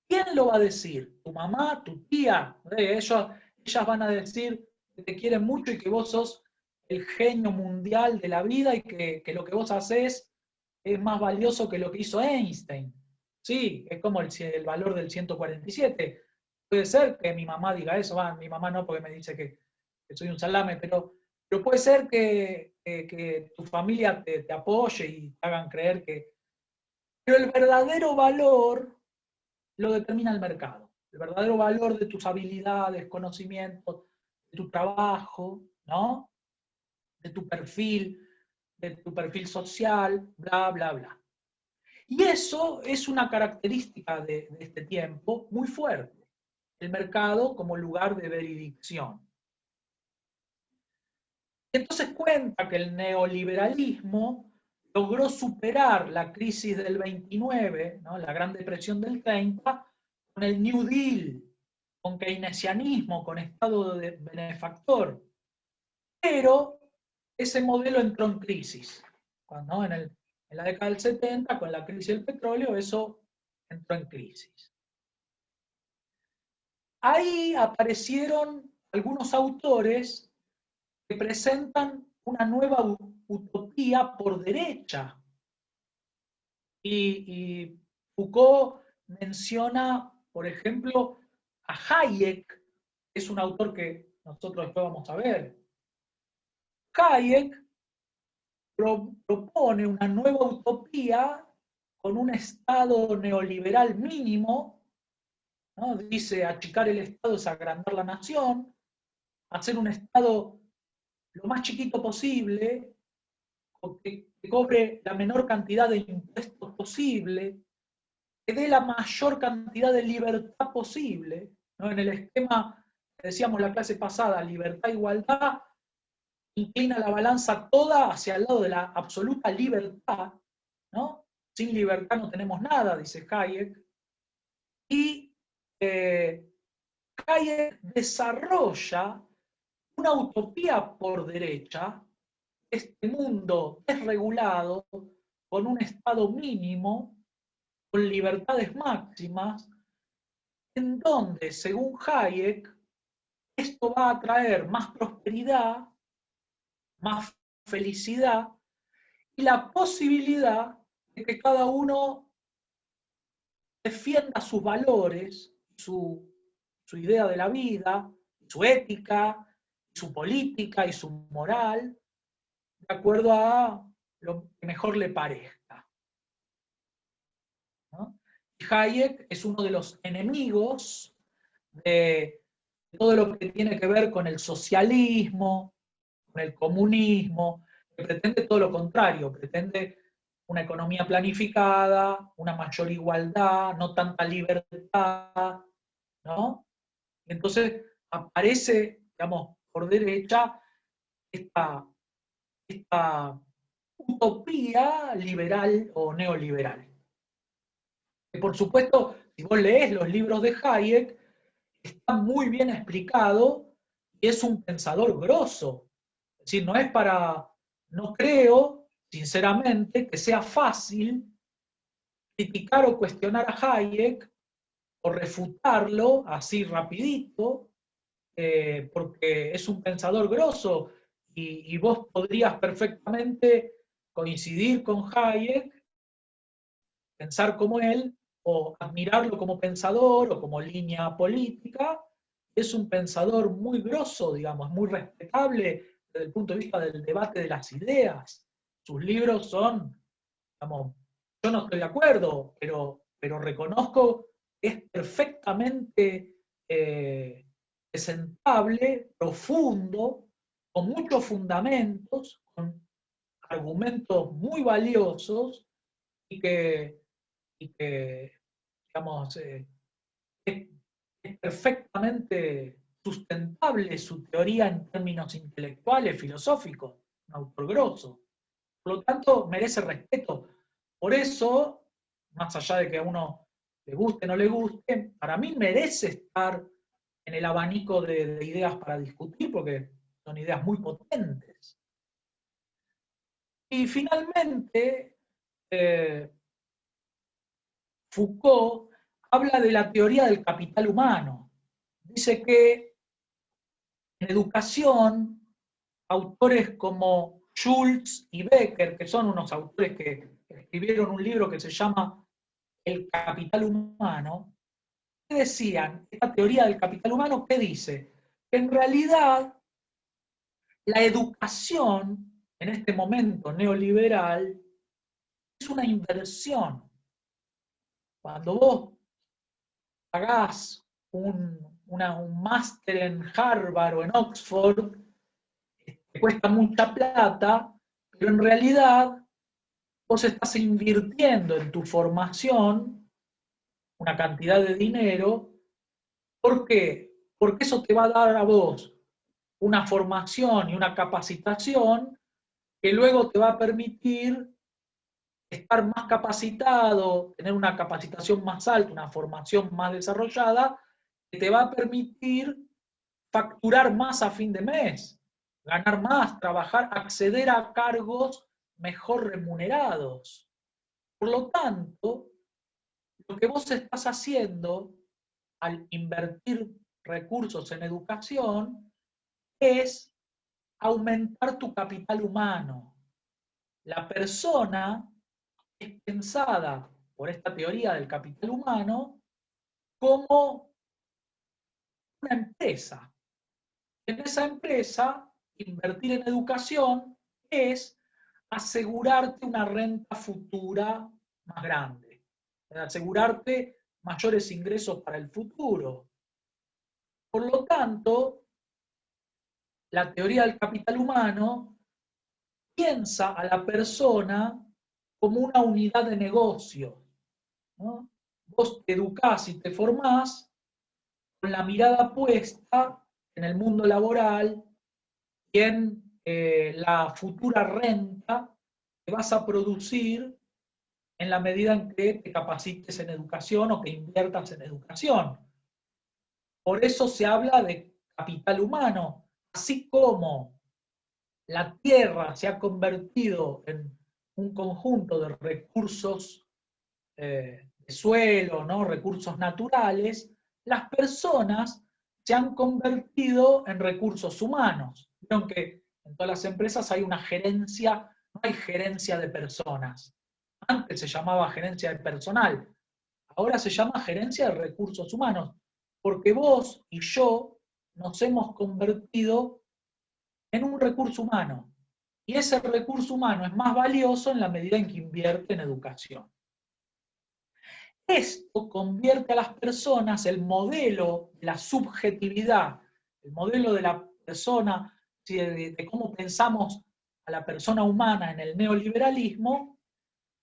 ¿Quién lo va a decir? ¿Tu mamá? ¿Tu tía? Ellas van a decir que te quieren mucho y que vos sos el genio mundial de la vida y que lo que vos hacés es más valioso que lo que hizo Einstein. Sí, es como el valor del 147. Puede ser que mi mamá diga eso, mi mamá no, porque me dice que soy un salame, pero puede ser que tu familia te apoye y te hagan creer que... Pero el verdadero valor lo determina el mercado. El verdadero valor de tus habilidades, conocimientos, de tu trabajo, ¿no? De tu perfil social, bla, bla, bla. Y eso es una característica de este tiempo muy fuerte. El mercado como lugar de veredicción. Entonces cuenta que el neoliberalismo logró superar la crisis del 29, ¿no? La Gran Depresión del 30, con el New Deal, con keynesianismo, con estado de benefactor. Pero ese modelo entró en crisis. Cuando en la década del 70, con la crisis del petróleo, eso entró en crisis. Ahí aparecieron algunos autores que presentan una nueva utopía por derecha. Y Foucault menciona, por ejemplo, a Hayek, que es un autor que nosotros después vamos a ver. Hayek propone una nueva utopía con un Estado neoliberal mínimo, ¿no? Dice, achicar el Estado es agrandar la nación, hacer un Estado lo más chiquito posible, que cobre la menor cantidad de impuestos posible, que dé la mayor cantidad de libertad posible, ¿no? En el esquema que decíamos la clase pasada, libertad-igualdad, inclina la balanza toda hacia el lado de la absoluta libertad, ¿no? Sin libertad no tenemos nada, dice Hayek. Y Hayek desarrolla una utopía por derecha, este mundo desregulado, con un Estado mínimo, con libertades máximas, en donde, según Hayek, esto va a traer más prosperidad, más felicidad y la posibilidad de que cada uno defienda sus valores, su idea de la vida, su ética, su política y su moral, de acuerdo a lo que mejor le parezca, ¿no? Y Hayek es uno de los enemigos de todo lo que tiene que ver con el socialismo, con el comunismo, que pretende todo lo contrario, pretende una economía planificada, una mayor igualdad, no tanta libertad, ¿no? Entonces aparece, digamos, por derecha esta utopía liberal o neoliberal. Que por supuesto, si vos lees los libros de Hayek, está muy bien explicado y es un pensador grosso. Es decir, no creo, sinceramente, que sea fácil criticar o cuestionar a Hayek o refutarlo así rapidito, porque es un pensador grosso y vos podrías perfectamente coincidir con Hayek, pensar como él, o admirarlo como pensador o como línea política. Es un pensador muy grosso, digamos, muy respetable desde el punto de vista del debate de las ideas. Sus libros son, digamos, yo no estoy de acuerdo, pero reconozco que es perfectamente presentable, profundo, con muchos fundamentos, con argumentos muy valiosos y que digamos, es perfectamente sustentable su teoría en términos intelectuales, filosóficos, un autor grosso. Por lo tanto, merece respeto. Por eso, más allá de que a uno le guste o no le guste, para mí merece estar en el abanico de ideas para discutir, porque son ideas muy potentes. Y finalmente, Foucault habla de la teoría del capital humano. Dice que en educación, autores como Schultz y Becker, que son unos autores que escribieron un libro que se llama El capital humano, ¿qué decían? Esta teoría del capital humano, ¿qué dice? Que en realidad la educación, en este momento neoliberal, es una inversión. Cuando vos pagás un máster en Harvard o en Oxford, te cuesta mucha plata, pero en realidad vos estás invirtiendo en tu formación una cantidad de dinero. ¿Por qué? Porque eso te va a dar a vos una formación y una capacitación que luego te va a permitir estar más capacitado, tener una capacitación más alta, una formación más desarrollada, que te va a permitir facturar más a fin de mes, ganar más, trabajar, acceder a cargos mejor remunerados. Por lo tanto, lo que vos estás haciendo al invertir recursos en educación es aumentar tu capital humano. La persona es pensada por esta teoría del capital humano como una empresa. En esa empresa, invertir en educación es asegurarte una renta futura más grande, asegurarte mayores ingresos para el futuro. Por lo tanto, la teoría del capital humano piensa a la persona como una unidad de negocio, ¿no? Vos te educás y te formás con la mirada puesta en el mundo laboral y en la futura renta que vas a producir en la medida en que te capacites en educación o que inviertas en educación. Por eso se habla de capital humano, así como la tierra se ha convertido en un conjunto de recursos de suelo, ¿no? Recursos naturales, las personas se han convertido en recursos humanos. Vieron que en todas las empresas hay una gerencia, no hay gerencia de personas. Antes se llamaba gerencia de personal, ahora se llama gerencia de recursos humanos, porque vos y yo nos hemos convertido en un recurso humano. Y ese recurso humano es más valioso en la medida en que invierte en educación. Esto convierte a las personas, el modelo de la subjetividad, el modelo de la persona, de cómo pensamos a la persona humana en el neoliberalismo,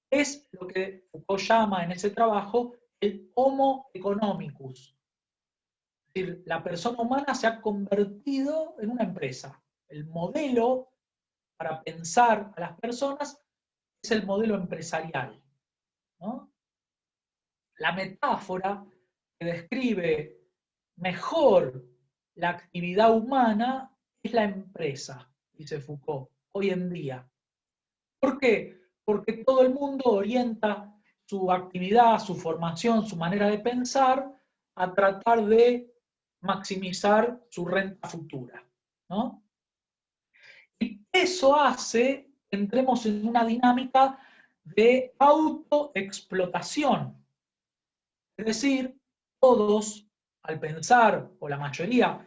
es lo que Foucault llama en ese trabajo el homo economicus. Es decir, la persona humana se ha convertido en una empresa. El modelo para pensar a las personas es el modelo empresarial, ¿no? La metáfora que describe mejor la actividad humana es la empresa, dice Foucault, hoy en día. ¿Por qué? Porque todo el mundo orienta su actividad, su formación, su manera de pensar a tratar de maximizar su renta futura, ¿no? Y eso hace que entremos en una dinámica de autoexplotación. Es decir, todos, al pensar, o la mayoría,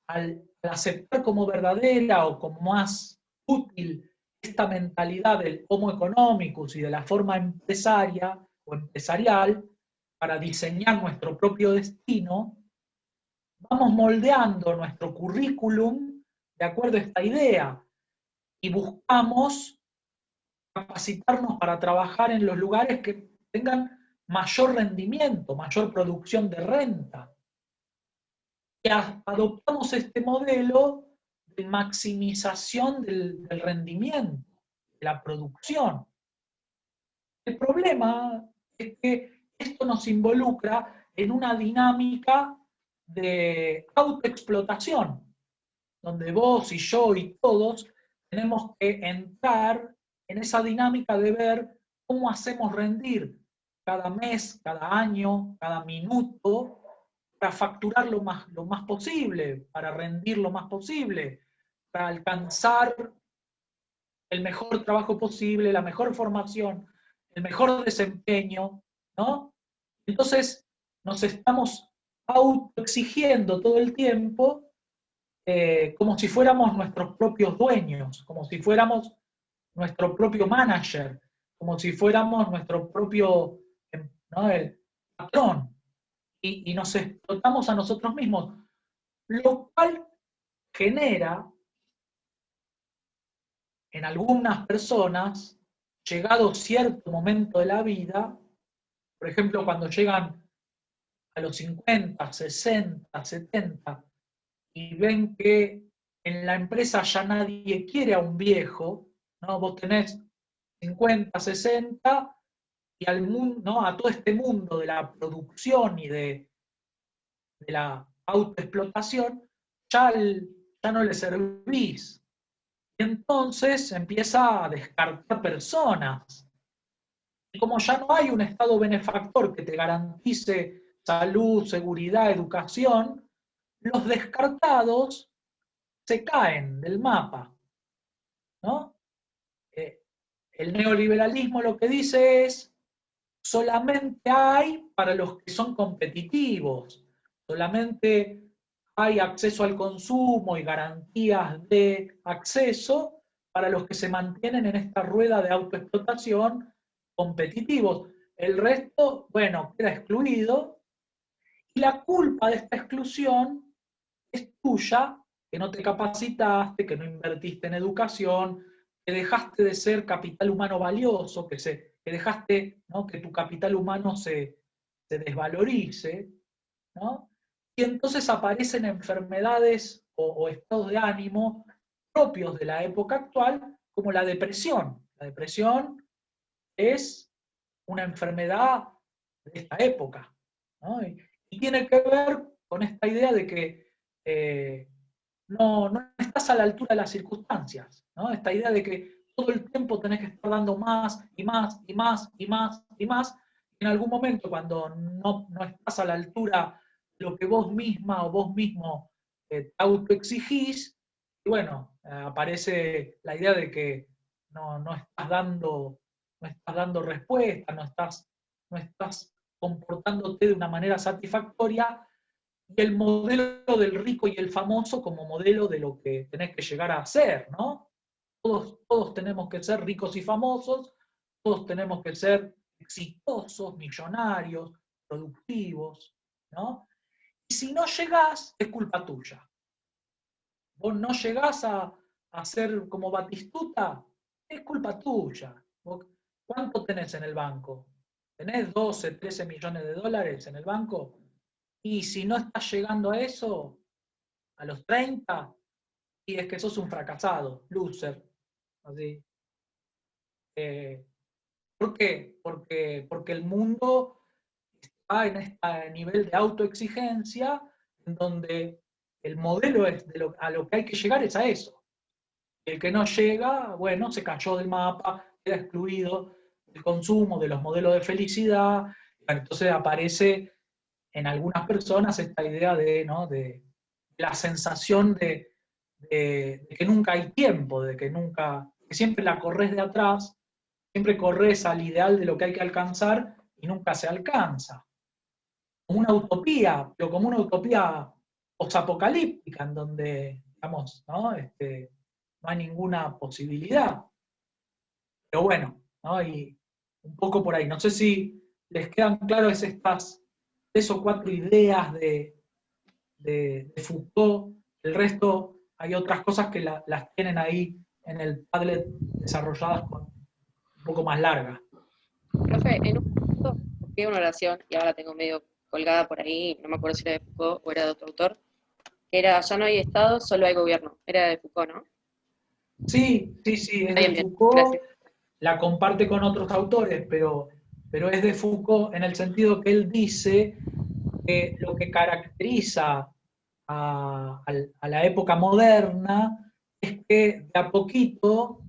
al aceptar como verdadera o como más útil esta mentalidad del homo economicus y de la forma empresaria o empresarial para diseñar nuestro propio destino, vamos moldeando nuestro currículum de acuerdo a esta idea y buscamos capacitarnos para trabajar en los lugares que tengan mayor rendimiento, mayor producción de renta. Y adoptamos este modelo de maximización del rendimiento, de la producción. El problema es que esto nos involucra en una dinámica de autoexplotación, donde vos y yo y todos tenemos que entrar en esa dinámica de ver cómo hacemos rendir cada mes, cada año, cada minuto, para facturar lo más posible, para rendir lo más posible, para alcanzar el mejor trabajo posible, la mejor formación, el mejor desempeño, ¿no? Entonces nos estamos autoexigiendo todo el tiempo como si fuéramos nuestros propios dueños, como si fuéramos nuestro propio manager, como si fuéramos nuestro propio, ¿no?, el patrón, y nos explotamos a nosotros mismos, lo cual genera en algunas personas, llegado cierto momento de la vida, por ejemplo, cuando llegan a los 50, 60, 70, y ven que en la empresa ya nadie quiere a un viejo, ¿no? Vos tenés 50, 60, y al mundo, ¿no?, a todo este mundo de la producción y de la autoexplotación, ya no le servís. Y entonces empieza a descartar personas. Y como ya no hay un Estado benefactor que te garantice salud, seguridad, educación, los descartados se caen del mapa, ¿no? El neoliberalismo lo que dice es, solamente hay para los que son competitivos, solamente hay acceso al consumo y garantías de acceso para los que se mantienen en esta rueda de autoexplotación competitivos. El resto, bueno, queda excluido, y la culpa de esta exclusión es tuya, que no te capacitaste, que no invertiste en educación, que dejaste de ser capital humano valioso, que dejaste, ¿no?, que tu capital humano se desvalorice, ¿no? Y entonces aparecen enfermedades o estados de ánimo propios de la época actual, como la depresión. La depresión es una enfermedad de esta época, ¿no? Y tiene que ver con esta idea de que no estás a la altura de las circunstancias, ¿no? Esta idea de que todo el tiempo tenés que estar dando más y más y más y más y más. En algún momento, cuando no estás a la altura de lo que vos misma o vos mismo te autoexigís, y bueno, aparece la idea de que no estás dando respuesta, no estás comportándote de una manera satisfactoria, y el modelo del rico y el famoso como modelo de lo que tenés que llegar a ser, ¿no? Todos tenemos que ser ricos y famosos, todos tenemos que ser exitosos, millonarios, productivos, ¿no? Y si no llegás, es culpa tuya. Vos no llegás a ser como Batistuta, es culpa tuya. ¿Cuánto tenés en el banco? ¿Tenés 12, 13 millones de dólares en el banco? Y si no estás llegando a eso, a los 30, y es que sos un fracasado, loser. Así. ¿Por qué? Porque el mundo está en este nivel de autoexigencia, en donde el modelo es a lo que hay que llegar es a eso. El que no llega, bueno, se cayó del mapa, queda excluido del consumo, de los modelos de felicidad. Entonces aparece en algunas personas esta idea ¿no?, de la sensación de que nunca hay tiempo, de que siempre la corres de atrás, siempre corres al ideal de lo que hay que alcanzar y nunca se alcanza. Como una utopía, pero como una utopía posapocalíptica, en donde, digamos, ¿no?, no hay ninguna posibilidad. Pero bueno, ¿no?, y un poco por ahí. No sé si les quedan claras estas 3 o 4 ideas de Foucault. El resto, hay otras cosas que las tienen ahí en el Padlet desarrolladas un poco más largas. Profe, en un momento vi una oración, y ahora la tengo medio colgada por ahí, no me acuerdo si era de Foucault o era de otro autor, que era, ya no hay Estado, solo hay gobierno. Era de Foucault, ¿no? Sí, es de Bien, Foucault, gracias. la comparte con otros autores, pero pero es de Foucault en el sentido que él dice que lo que caracteriza a la época moderna es que de a poquito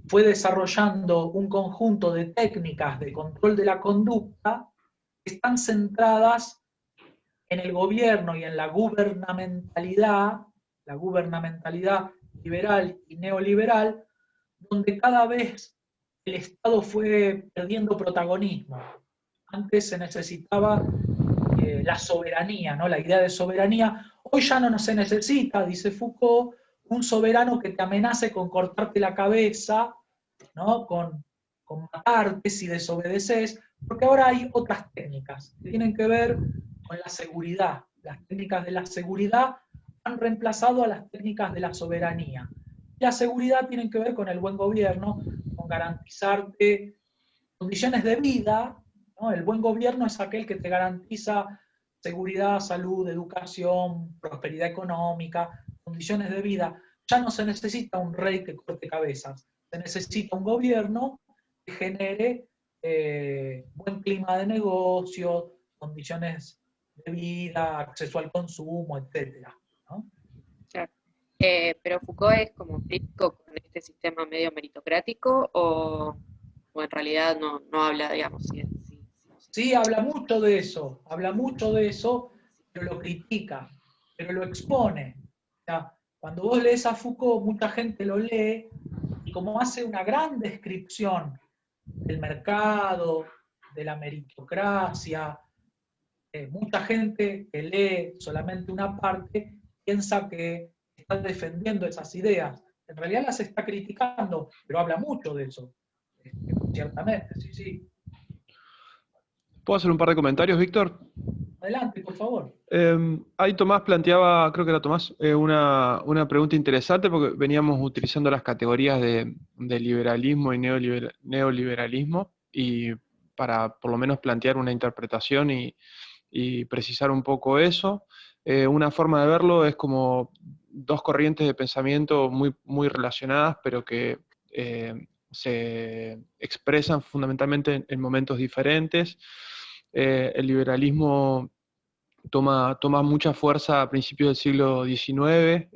fue desarrollando un conjunto de técnicas de control de la conducta que están centradas en el gobierno y en la gubernamentalidad liberal y neoliberal, donde cada vez el Estado fue perdiendo protagonismo. Antes se necesitaba la soberanía, ¿no? La idea de soberanía. Hoy ya no se necesita, dice Foucault, un soberano que te amenace con cortarte la cabeza, ¿no? Con matarte si desobedeces, porque ahora hay otras técnicas que tienen que ver con la seguridad. Las técnicas de la seguridad han reemplazado a las técnicas de la soberanía. La seguridad tiene que ver con el buen gobierno, con garantizarte condiciones de vida, ¿no? El buen gobierno es aquel que te garantiza seguridad, salud, educación, prosperidad económica, condiciones de vida. Ya no se necesita un rey que corte cabezas, se necesita un gobierno que genere buen clima de negocio, condiciones de vida, acceso al consumo, etc., ¿no? Claro. Pero Foucault es como crítico con este sistema medio meritocrático o en realidad no habla, digamos, Sí, habla mucho de eso, pero lo critica, pero lo expone. O sea, cuando vos lees a Foucault, mucha gente lo lee y como hace una gran descripción del mercado, de la meritocracia, mucha gente que lee solamente una parte piensa que está defendiendo esas ideas. En realidad las está criticando, pero habla mucho de eso. Ciertamente, sí, sí. ¿Puedo hacer un par de comentarios, Víctor? Adelante, por favor. Ahí Tomás planteaba, creo que era Tomás, una pregunta interesante porque veníamos utilizando las categorías de liberalismo y neoliberalismo y para por lo menos plantear una interpretación y precisar un poco eso. Una forma de verlo es como dos corrientes de pensamiento muy, muy relacionadas, pero que se expresan fundamentalmente en momentos diferentes. El liberalismo toma mucha fuerza a principios del siglo XIX,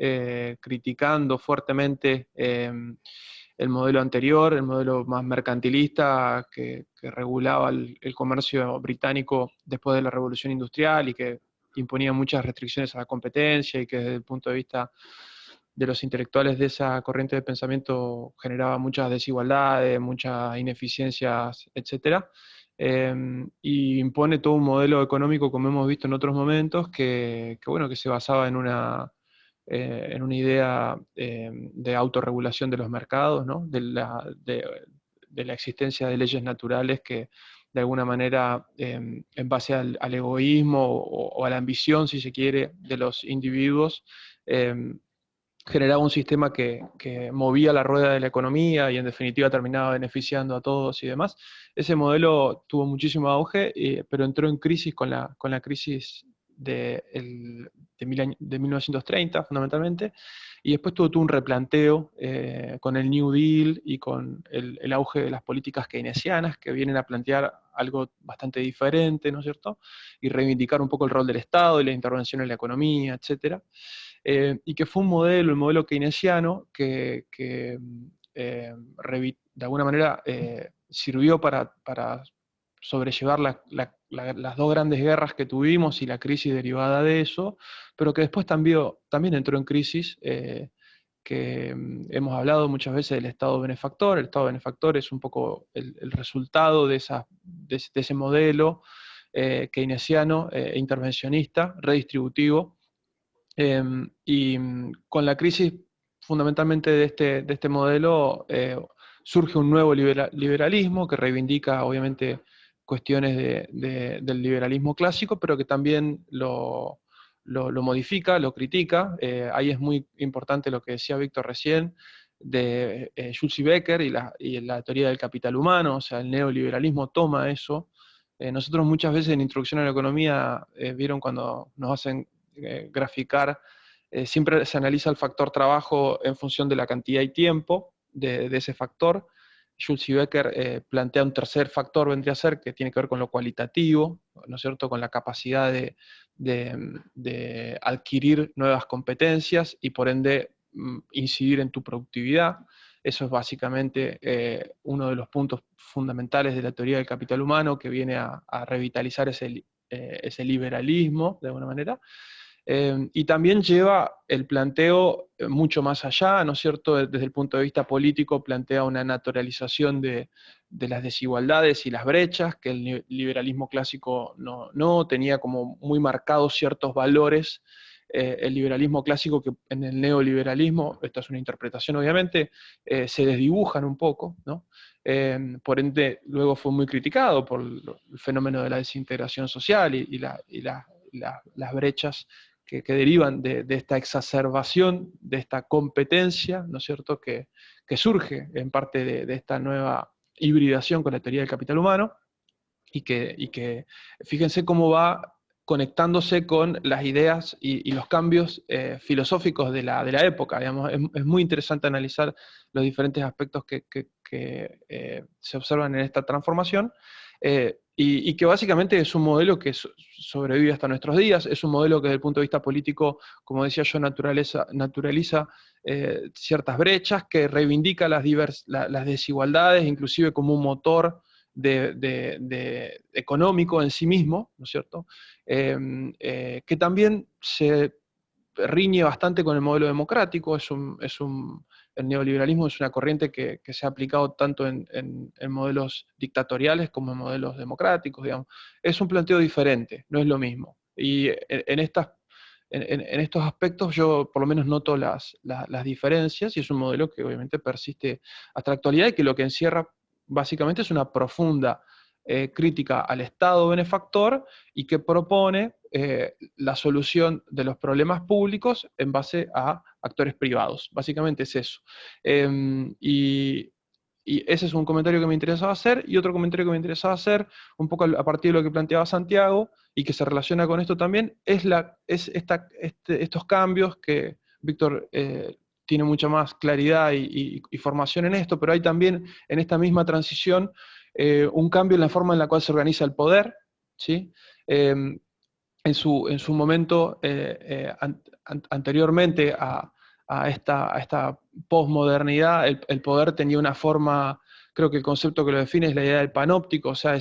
criticando fuertemente el modelo anterior, el modelo más mercantilista que regulaba el comercio británico después de la Revolución Industrial y que imponía muchas restricciones a la competencia y que desde el punto de vista de los intelectuales de esa corriente de pensamiento generaba muchas desigualdades, muchas ineficiencias, etc. Y impone todo un modelo económico, como hemos visto en otros momentos, que se basaba en una idea de autorregulación de los mercados, ¿no? de la existencia de leyes naturales que de alguna manera, en base al egoísmo o a la ambición, si se quiere, de los individuos, generaba un sistema que movía la rueda de la economía y en definitiva terminaba beneficiando a todos y demás. Ese modelo tuvo muchísimo auge, pero entró en crisis con la crisis de 1930 fundamentalmente, y después tuvo un replanteo con el New Deal y con el auge de las políticas keynesianas que vienen a plantear algo bastante diferente, ¿no es cierto? Y reivindicar un poco el rol del Estado y la intervención en la economía, etcétera. Y que fue el modelo keynesiano, que de alguna manera sirvió para sobrellevar las dos grandes guerras que tuvimos y la crisis derivada de eso, pero que después también entró en crisis, que hemos hablado muchas veces del Estado benefactor. El Estado benefactor es un poco el resultado de ese modelo keynesiano, intervencionista, redistributivo. Y con la crisis fundamentalmente de este modelo surge un nuevo liberalismo que reivindica obviamente cuestiones del liberalismo clásico, pero que también lo modifica, lo critica. Ahí es muy importante lo que decía Víctor recién de Schulz y Becker y la teoría del capital humano. O sea, el neoliberalismo toma eso. Nosotros muchas veces en Introducción a la Economía, vieron cuando nos hacen graficar, siempre se analiza el factor trabajo en función de la cantidad y tiempo de ese factor. Schultz y Becker plantea un tercer factor, vendría a ser, que tiene que ver con lo cualitativo, ¿no es cierto?, con la capacidad de adquirir nuevas competencias y por ende incidir en tu productividad. Eso es básicamente uno de los puntos fundamentales de la teoría del capital humano, que viene a revitalizar ese liberalismo, de alguna manera. Y también lleva el planteo mucho más allá, ¿no es cierto?, desde el punto de vista político plantea una naturalización de las desigualdades y las brechas, que el liberalismo clásico no tenía como muy marcados ciertos valores. El liberalismo clásico, que en el neoliberalismo, esta es una interpretación obviamente, se desdibujan un poco, ¿no? Por ende, luego fue muy criticado por el fenómeno de la desintegración social y las brechas que derivan de esta exacerbación, de esta competencia, ¿no es cierto?, que surge en parte de esta nueva hibridación con la teoría del capital humano, y que fíjense cómo va conectándose con las ideas y los cambios filosóficos de la época. Digamos. Es muy interesante analizar los diferentes aspectos que se observan en esta transformación, y que básicamente es un modelo que sobrevive hasta nuestros días, es un modelo que desde el punto de vista político, como decía yo, naturaliza ciertas brechas, que reivindica las desigualdades, inclusive como un motor económico en sí mismo, ¿no es cierto?, que también se riñe bastante con el modelo democrático. El neoliberalismo es una corriente que se ha aplicado tanto en modelos dictatoriales como en modelos democráticos, digamos. Es un planteo diferente, no es lo mismo. Y en estos aspectos yo por lo menos noto las diferencias, y es un modelo que obviamente persiste hasta la actualidad, y que lo que encierra básicamente es una profunda crítica al Estado benefactor, y que propone la solución de los problemas públicos en base a actores privados. Básicamente es eso. Y ese es un comentario que me interesaba hacer, y otro comentario que me interesaba hacer, un poco a partir de lo que planteaba Santiago, y que se relaciona con esto también, estos cambios que Víctor tiene mucha más claridad y formación en esto, pero hay también en esta misma transición un cambio en la forma en la cual se organiza el poder, ¿sí? En su momento, anteriormente a esta posmodernidad, el poder tenía una forma, creo que el concepto que lo define es la idea del panóptico, o sea,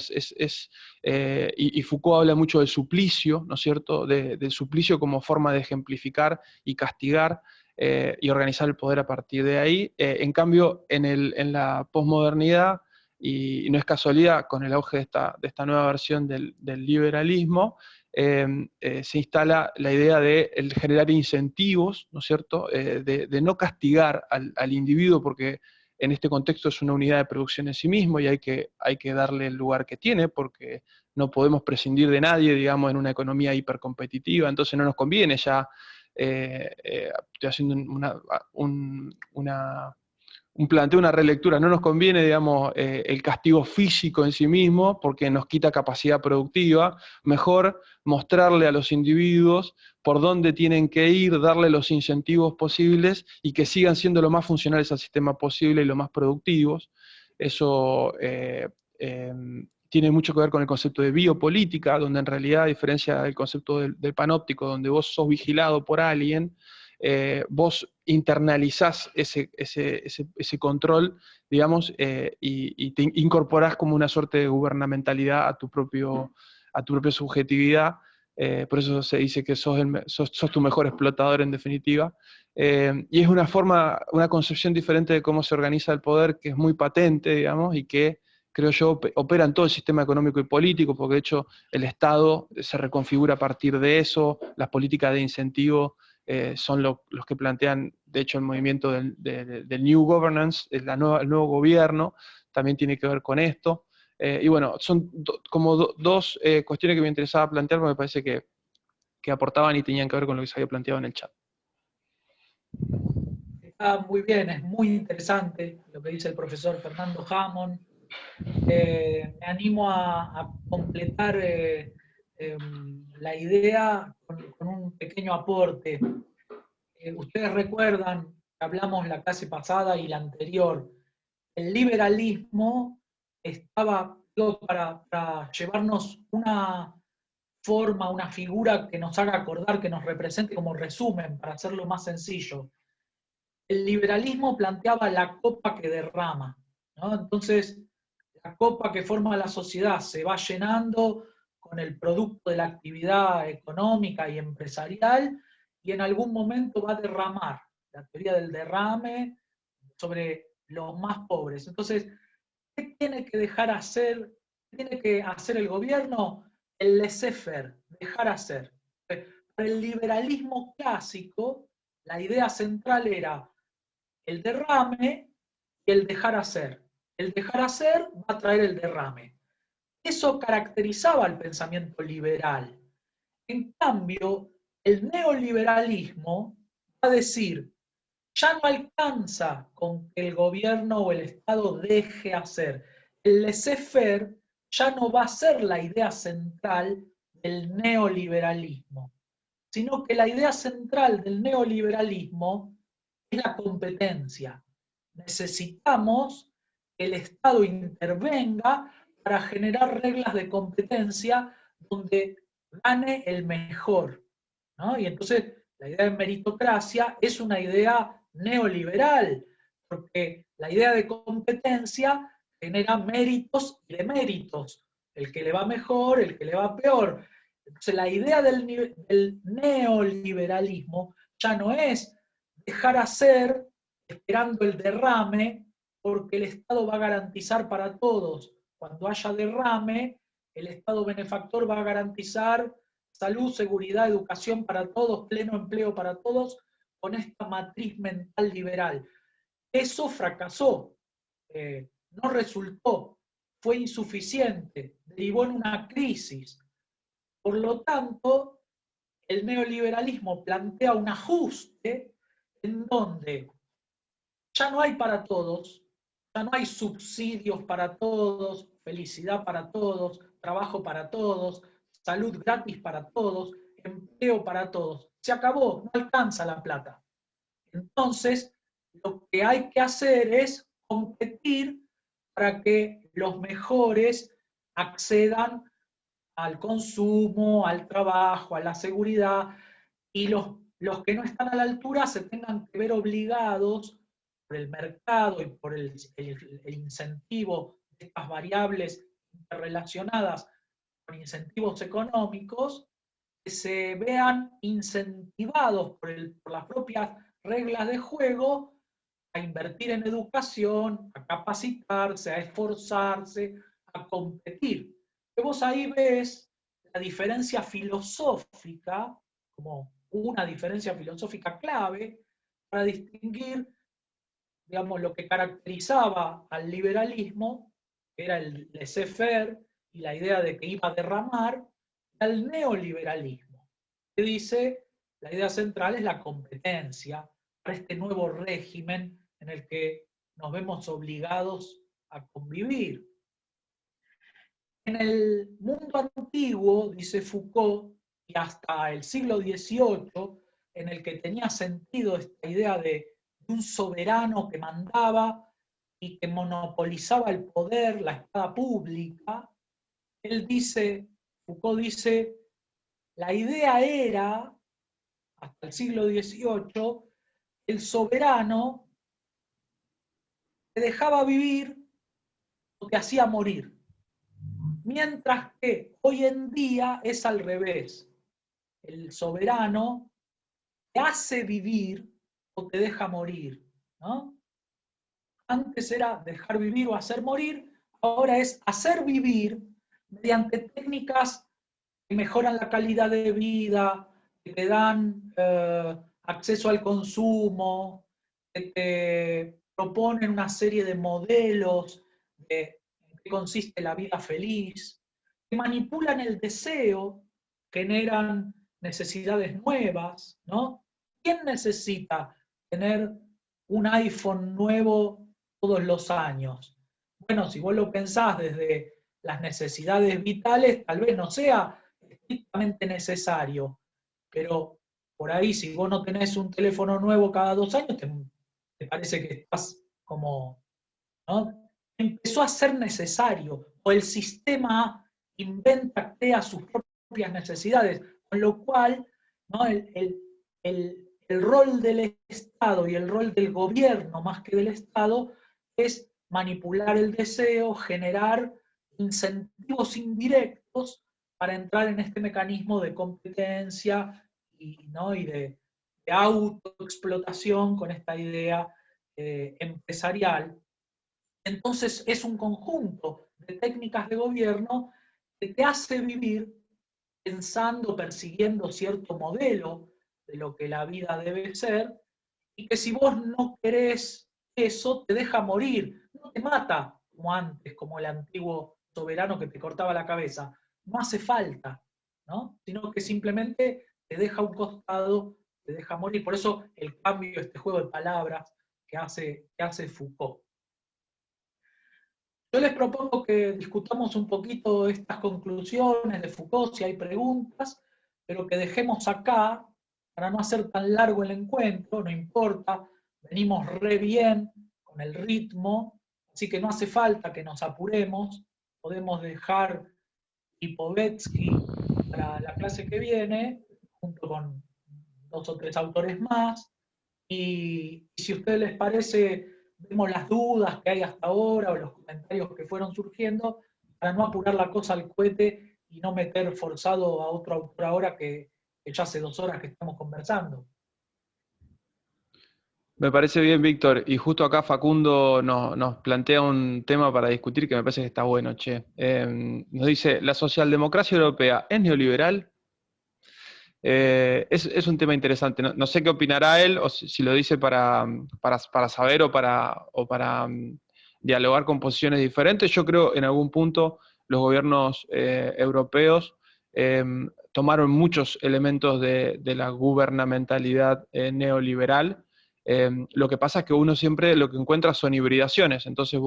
y Foucault habla mucho del suplicio, ¿no es cierto?, del suplicio como forma de ejemplificar y castigar y organizar el poder a partir de ahí. En cambio, en la posmodernidad, y no es casualidad, con el auge de esta nueva versión del liberalismo, se instala la idea de generar incentivos, ¿no es cierto?, de no castigar al individuo, porque en este contexto es una unidad de producción en sí mismo, y hay que darle el lugar que tiene, porque no podemos prescindir de nadie, digamos, en una economía hipercompetitiva. Entonces no nos conviene ya, estoy haciendo un planteo, una relectura, no nos conviene, digamos, el castigo físico en sí mismo, porque nos quita capacidad productiva. Mejor mostrarle a los individuos por dónde tienen que ir, darle los incentivos posibles, y que sigan siendo lo más funcionales al sistema posible y lo más productivos. Eso tiene mucho que ver con el concepto de biopolítica, donde en realidad, a diferencia del concepto del panóptico, donde vos sos vigilado por alguien, vos internalizás ese control, digamos, y te incorporás como una suerte de gubernamentalidad a tu propia subjetividad. Por eso se dice que sos tu mejor explotador, en definitiva. Y es una concepción diferente de cómo se organiza el poder, que es muy patente, digamos, y que, creo yo, opera en todo el sistema económico y político, porque de hecho el Estado se reconfigura a partir de eso. Las políticas de incentivo son los que plantean, de hecho, el movimiento del New Governance, el nuevo gobierno, también tiene que ver con esto. Y bueno, son como dos cuestiones que me interesaba plantear, porque me parece que aportaban y tenían que ver con lo que se había planteado en el chat. Está muy bien, es muy interesante lo que dice el profesor Fernando Hammond. Me animo a completar la idea con un pequeño aporte. Ustedes recuerdan que hablamos la clase pasada y la anterior el liberalismo estaba, digo, para llevarnos una forma, una figura que nos haga acordar, que nos represente como resumen, para hacerlo más sencillo. El liberalismo planteaba la copa que derrama, ¿no? Entonces, la copa que forma la sociedad se va llenando con el producto de la actividad económica y empresarial, y en algún momento va a derramar, la teoría del derrame, sobre los más pobres. Entonces, ¿qué tiene que dejar hacer? ¿Qué tiene que hacer el gobierno? El laissez-faire, dejar hacer. Para el liberalismo clásico, la idea central era el derrame y el dejar hacer. El dejar hacer va a traer el derrame. Eso caracterizaba el pensamiento liberal. En cambio, el neoliberalismo va a decir, ya no alcanza con que el gobierno o el Estado deje hacer. El laissez-faire ya no va a ser la idea central del neoliberalismo, sino que la idea central del neoliberalismo es la competencia. Necesitamos que el Estado intervenga para generar reglas de competencia donde gane el mejor, ¿no? Y entonces la idea de meritocracia es una idea neoliberal, porque la idea de competencia genera méritos y deméritos, el que le va mejor, el que le va peor. Entonces la idea del neoliberalismo ya no es dejar hacer esperando el derrame, porque el Estado va a garantizar para todos. Cuando haya derrame, el Estado benefactor va a garantizar salud, seguridad, educación para todos, pleno empleo para todos, con esta matriz mental liberal. Eso fracasó, no resultó, fue insuficiente, derivó en una crisis. Por lo tanto, el neoliberalismo plantea un ajuste en donde ya no hay para todos, ya no hay subsidios para todos, felicidad para todos, trabajo para todos, salud gratis para todos, empleo para todos. Se acabó, no alcanza la plata. Entonces, lo que hay que hacer es competir para que los mejores accedan al consumo, al trabajo, a la seguridad, y los que no están a la altura se tengan que ver obligados por el mercado y por el incentivo de estas variables interrelacionadas con incentivos económicos, que se vean incentivados por las propias reglas de juego a invertir en educación, a capacitarse, a esforzarse, a competir. Que vos ahí ves la diferencia filosófica, como una diferencia filosófica clave, para distinguir, digamos, lo que caracterizaba al liberalismo, que era el laissez-faire y la idea de que iba a derramar, al neoliberalismo, que dice, la idea central es la competencia para este nuevo régimen en el que nos vemos obligados a convivir. En el mundo antiguo, dice Foucault, y hasta el siglo XVIII, en el que tenía sentido esta idea de un soberano que mandaba y que monopolizaba el poder, la espada pública, Foucault dice, la idea era, hasta el siglo XVIII, el soberano te dejaba vivir o te hacía morir. Mientras que hoy en día es al revés. El soberano te hace vivir o te deja morir, ¿no? Antes era dejar vivir o hacer morir, ahora es hacer vivir mediante técnicas que mejoran la calidad de vida, que te dan acceso al consumo, que te proponen una serie de modelos de en qué consiste la vida feliz, que manipulan el deseo, generan necesidades nuevas, ¿no? ¿Quién necesita tener un iPhone nuevo todos los años? Bueno, si vos lo pensás desde las necesidades vitales, tal vez no sea estrictamente necesario, pero por ahí si vos no tenés un teléfono nuevo cada 2 años, te parece que estás como ¿no? Empezó a ser necesario, o el sistema crea sus propias necesidades, con lo cual, ¿no? El rol del Estado y el rol del gobierno, más que del Estado, es manipular el deseo, generar incentivos indirectos para entrar en este mecanismo de competencia ¿no? y de autoexplotación con esta idea empresarial. Entonces es un conjunto de técnicas de gobierno que te hace vivir pensando, persiguiendo cierto modelo de lo que la vida debe ser, y que si vos no querés eso, te deja morir, no te mata como antes, como el antiguo soberano que te cortaba la cabeza, no hace falta, ¿no? Sino que simplemente te deja a un costado, te deja morir. Por eso el cambio, este juego de palabras que hace Foucault. Yo les propongo que discutamos un poquito estas conclusiones de Foucault, si hay preguntas, pero que dejemos acá, para no hacer tan largo el encuentro, no importa, venimos re bien con el ritmo, así que no hace falta que nos apuremos, podemos dejar Lipovetsky para la clase que viene, junto con 2 o 3 autores más, y si a ustedes les parece, vemos las dudas que hay hasta ahora o los comentarios que fueron surgiendo, para no apurar la cosa al cohete y no meter forzado a otro autor ahora que ya hace 2 horas que estamos conversando. Me parece bien, Víctor, y justo acá Facundo nos plantea un tema para discutir que me parece que está bueno, che. Nos dice, ¿la socialdemocracia europea es neoliberal? Es un tema interesante. No sé qué opinará él, o si lo dice para saber o para dialogar con posiciones diferentes. Yo creo en algún punto los gobiernos europeos tomaron muchos elementos de la gubernamentalidad neoliberal. Lo que pasa es que uno siempre lo que encuentra son hibridaciones. Entonces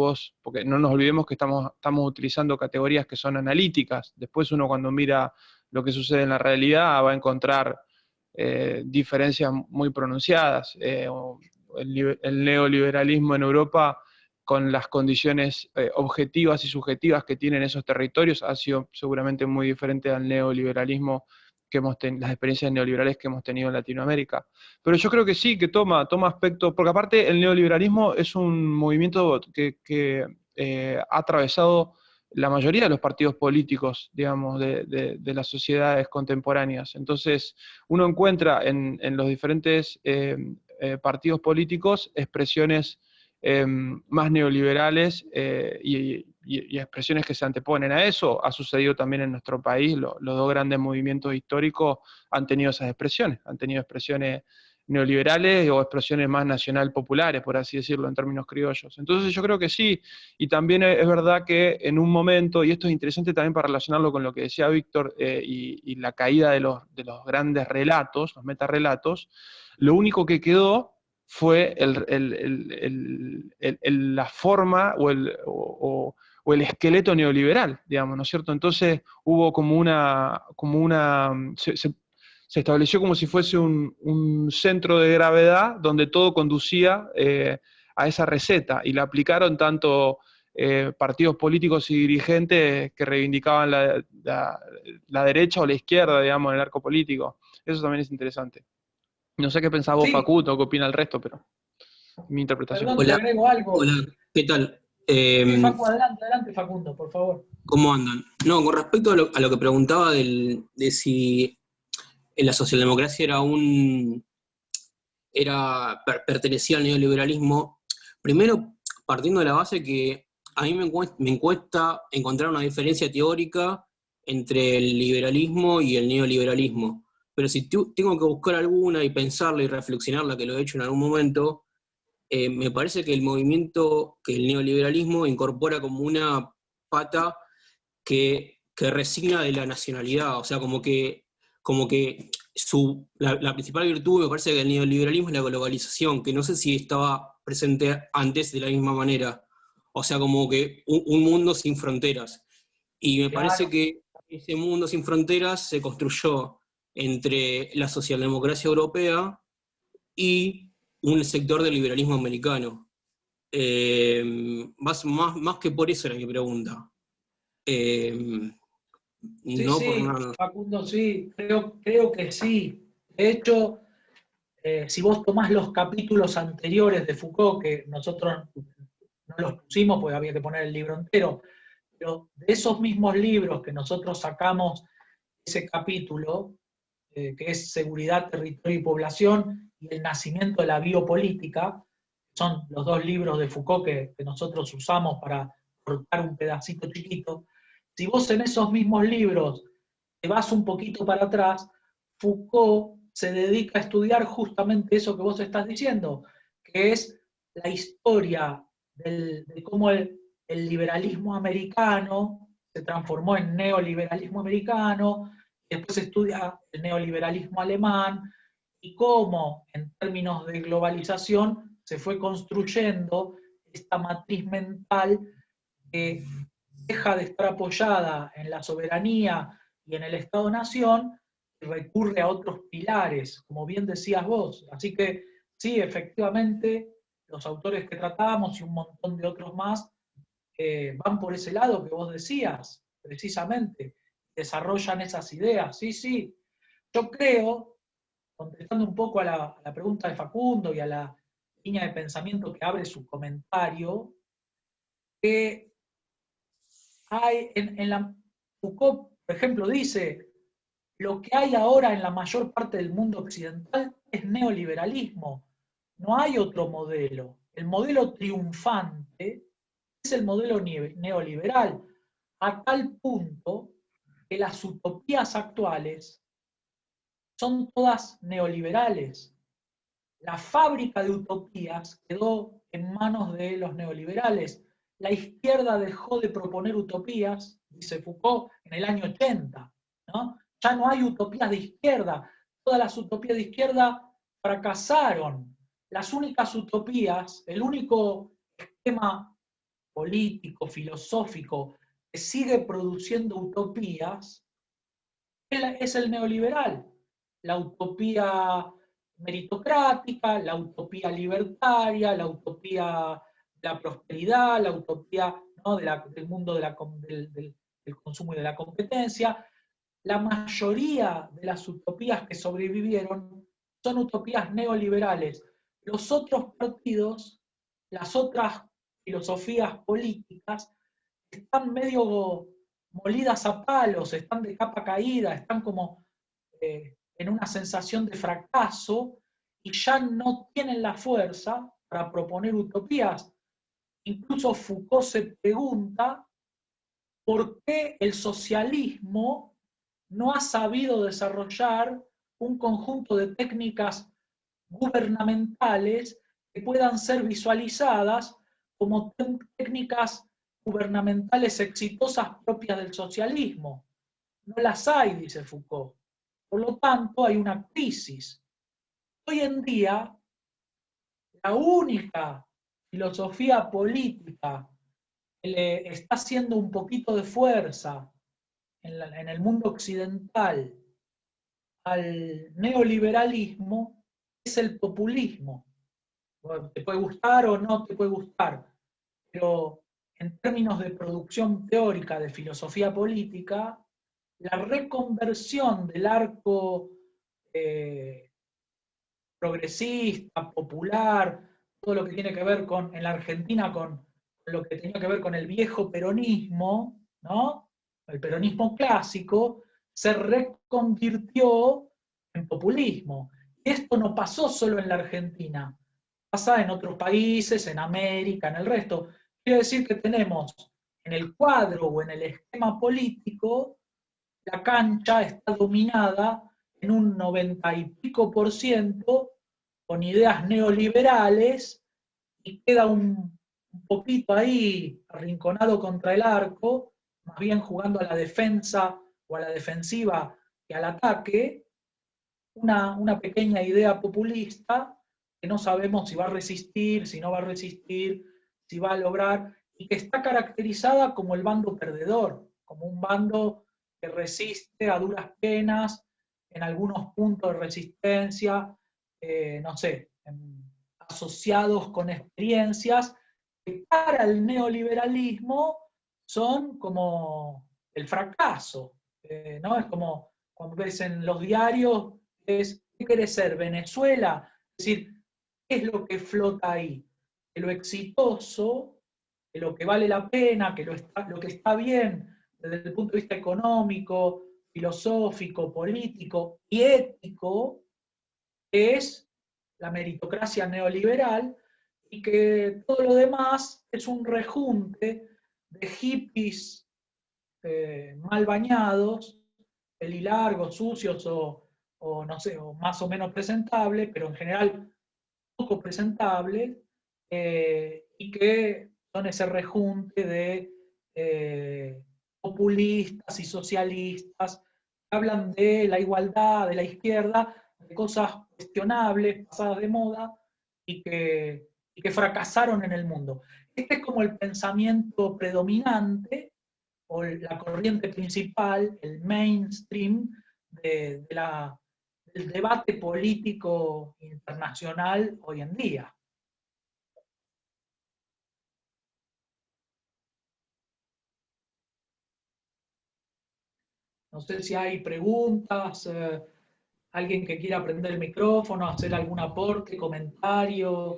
porque no nos olvidemos que estamos utilizando categorías que son analíticas. Después uno cuando mira lo que sucede en la realidad va a encontrar diferencias muy pronunciadas. El neoliberalismo en Europa, con las condiciones objetivas y subjetivas que tienen esos territorios, ha sido seguramente muy diferente al neoliberalismo que las experiencias neoliberales que hemos tenido en Latinoamérica. Pero yo creo que sí, que toma aspectos, porque aparte el neoliberalismo es un movimiento que ha atravesado la mayoría de los partidos políticos, digamos, de las sociedades contemporáneas. Entonces, uno encuentra en los diferentes partidos políticos expresiones más neoliberales y expresiones que se anteponen a eso. Ha sucedido también en nuestro país, los 2 grandes movimientos históricos han tenido esas expresiones, han tenido expresiones neoliberales o expresiones más nacional populares, por así decirlo, en términos criollos. Entonces yo creo que sí, y también es verdad que en un momento, y esto es interesante también para relacionarlo con lo que decía Víctor, y la caída de los grandes relatos, los metarrelatos, lo único que quedó fue la forma o el esqueleto neoliberal, digamos, ¿no es cierto? Entonces hubo se estableció como si fuese un centro de gravedad donde todo conducía a esa receta, y la aplicaron tanto partidos políticos y dirigentes que reivindicaban la derecha o la izquierda, digamos, en el arco político. Eso también es interesante. No sé qué pensás vos, Sí. Facundo, qué opina el resto, pero mi interpretación. Perdón, te agrego algo. Hola, ¿qué tal? Sí, Facu, adelante, Facundo, por favor. ¿Cómo andan? No, con respecto a lo que preguntaba de si la socialdemocracia pertenecía al neoliberalismo, primero partiendo de la base que a mí me cuesta encontrar una diferencia teórica entre el liberalismo y el neoliberalismo. Pero si tengo que buscar alguna y pensarla y reflexionarla, que lo he hecho en algún momento, me parece que el neoliberalismo incorpora como una pata que resigna de la nacionalidad, o sea, como que la principal virtud me parece que el neoliberalismo es la globalización, que no sé si estaba presente antes de la misma manera, o sea, como que un mundo sin fronteras. Y me parece que ese mundo sin fronteras se construyó entre la socialdemocracia europea y un sector del liberalismo americano. Más que por eso era mi pregunta. Sí, No por sí, nada. Facundo, sí, creo que sí. De hecho, si vos tomás los capítulos anteriores de Foucault, que nosotros no los pusimos porque había que poner el libro entero, pero de esos mismos libros que nosotros sacamos ese capítulo, que es Seguridad, Territorio y Población, y el nacimiento de la biopolítica, son los dos libros de Foucault que nosotros usamos para cortar un pedacito chiquito. Si vos en esos mismos libros te vas un poquito para atrás, Foucault se dedica a estudiar justamente eso que vos estás diciendo, que es la historia de cómo el liberalismo americano se transformó en neoliberalismo americano, después estudia el neoliberalismo alemán, y cómo, en términos de globalización, se fue construyendo esta matriz mental que deja de estar apoyada en la soberanía y en el Estado-Nación y recurre a otros pilares, como bien decías vos. Así que sí, efectivamente, los autores que tratamos y un montón de otros más van por ese lado que vos decías, precisamente, desarrollan esas ideas. Sí, sí. Yo creo, contestando un poco a la pregunta de Facundo y a la línea de pensamiento que abre su comentario, que hay Foucault, por ejemplo, dice, lo que hay ahora en la mayor parte del mundo occidental es neoliberalismo. No hay otro modelo. El modelo triunfante es el modelo neoliberal, a tal punto que las utopías actuales son todas neoliberales. La fábrica de utopías quedó en manos de los neoliberales. La izquierda dejó de proponer utopías, dice Foucault, en el año 80. ¿No? Ya no hay utopías de izquierda. Todas las utopías de izquierda fracasaron. Las únicas utopías, el único esquema político, filosófico, que sigue produciendo utopías, es el neoliberal. La utopía meritocrática, la utopía libertaria, la utopía de la prosperidad, la utopía, ¿no?, del mundo del consumo y de la competencia. La mayoría de las utopías que sobrevivieron son utopías neoliberales. Los otros partidos, las otras filosofías políticas, están medio molidas a palos, están de capa caída, están como en una sensación de fracaso y ya no tienen la fuerza para proponer utopías. Incluso Foucault se pregunta por qué el socialismo no ha sabido desarrollar un conjunto de técnicas gubernamentales que puedan ser visualizadas como técnicas gubernamentales exitosas propias del socialismo. No las hay, dice Foucault. Por lo tanto, hay una crisis. Hoy en día, la única filosofía política que le está haciendo un poquito de fuerza en el mundo occidental al neoliberalismo es el populismo. Te puede gustar o no te puede gustar, pero en términos de producción teórica de filosofía política, la reconversión del arco progresista, popular, todo lo que tiene que ver con, en la Argentina, con lo que tenía que ver con el viejo peronismo, ¿no? El peronismo clásico, se reconvirtió en populismo. Y esto no pasó solo en la Argentina, pasa en otros países, en América, en el resto. Quiere decir que tenemos en el cuadro o en el esquema político, la cancha está dominada en un 90 y pico % con ideas neoliberales y queda un poquito ahí arrinconado contra el arco, más bien jugando a la defensa o a la defensiva que al ataque, una pequeña idea populista que no sabemos si va a resistir, si no va a resistir, si va a lograr, y que está caracterizada como el bando perdedor, como un bando que resiste a duras penas, en algunos puntos de resistencia, no sé, asociados con experiencias que para el neoliberalismo son como el fracaso, ¿no? Es como cuando ves en los diarios, ¿qué quiere ser? ¿Venezuela? Es decir, ¿qué es lo que flota ahí? Que lo exitoso, que lo que vale la pena, que lo que está bien desde el punto de vista económico, filosófico, político y ético, es la meritocracia neoliberal, y que todo lo demás es un rejunte de hippies mal bañados, pelilargos, sucios o no sé, o más o menos presentables, pero en general poco presentables, y que son ese rejunte de populistas y socialistas que hablan de la igualdad, de la izquierda, de cosas cuestionables, pasadas de moda, y que fracasaron en el mundo. Este es como el pensamiento predominante, o la corriente principal, el mainstream del debate político internacional hoy en día. No sé si hay preguntas, alguien que quiera prender el micrófono, hacer algún aporte, comentario.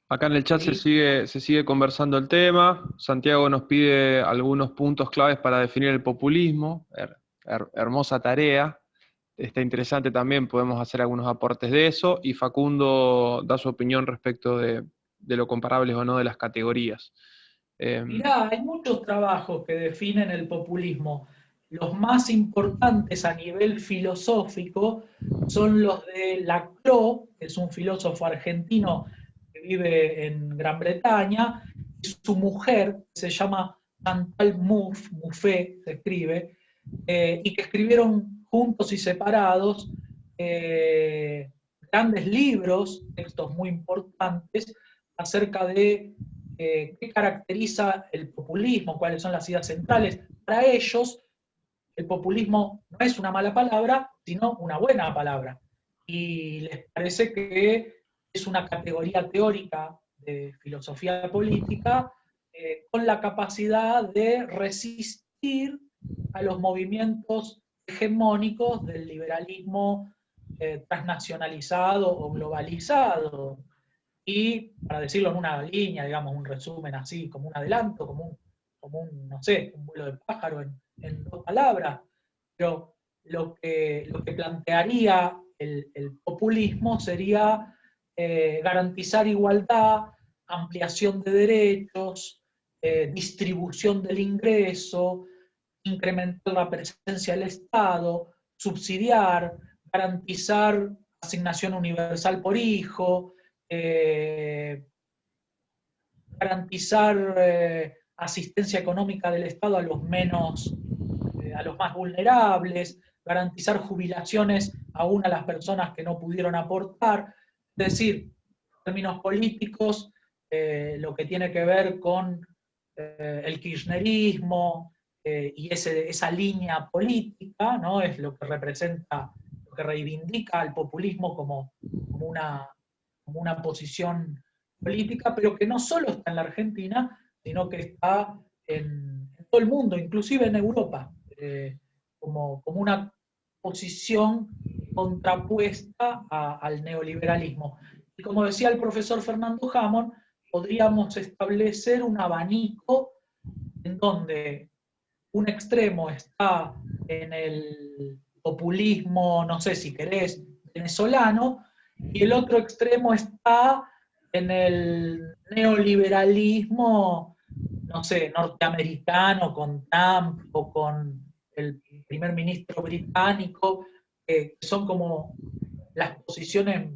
Acá en el chat Sí. se sigue conversando el tema. Santiago nos pide algunos puntos claves para definir el populismo. Hermosa tarea. Está interesante también, podemos hacer algunos aportes de eso. Y Facundo da su opinión respecto de lo comparables o no de las categorías. Mirá, hay muchos trabajos que definen el populismo. Los más importantes a nivel filosófico son los de Laclau, que es un filósofo argentino que vive en Gran Bretaña, y su mujer, que se llama Chantal Mouffe, se escribe, y que escribieron juntos y separados grandes libros, textos muy importantes, acerca de qué caracteriza el populismo, cuáles son las ideas centrales. Para ellos, el populismo no es una mala palabra, sino una buena palabra. Y les parece que es una categoría teórica de filosofía política con la capacidad de resistir a los movimientos hegemónicos del liberalismo transnacionalizado o globalizado. Y, para decirlo en una línea, digamos, un resumen así, como un adelanto, como un no sé, un vuelo de pájaro en 2 palabras, pero lo que plantearía el populismo sería garantizar igualdad, ampliación de derechos, distribución del ingreso, incrementar la presencia del Estado, subsidiar, garantizar asignación universal por hijo, garantizar asistencia económica del Estado a los a los más vulnerables, garantizar jubilaciones aún a las personas que no pudieron aportar. Es decir, en términos políticos, lo que tiene que ver con el kirchnerismo y esa línea política, ¿no? Es lo que representa, lo que reivindica al populismo como una posición política, pero que no solo está en la Argentina, sino que está en todo el mundo, inclusive en Europa, como una posición contrapuesta al neoliberalismo. Y como decía el profesor Fernando Hammond, podríamos establecer un abanico en donde un extremo está en el populismo, no sé si querés, venezolano, y el otro extremo está en el neoliberalismo, no sé, norteamericano, con Trump o con el primer ministro británico, que son como las posiciones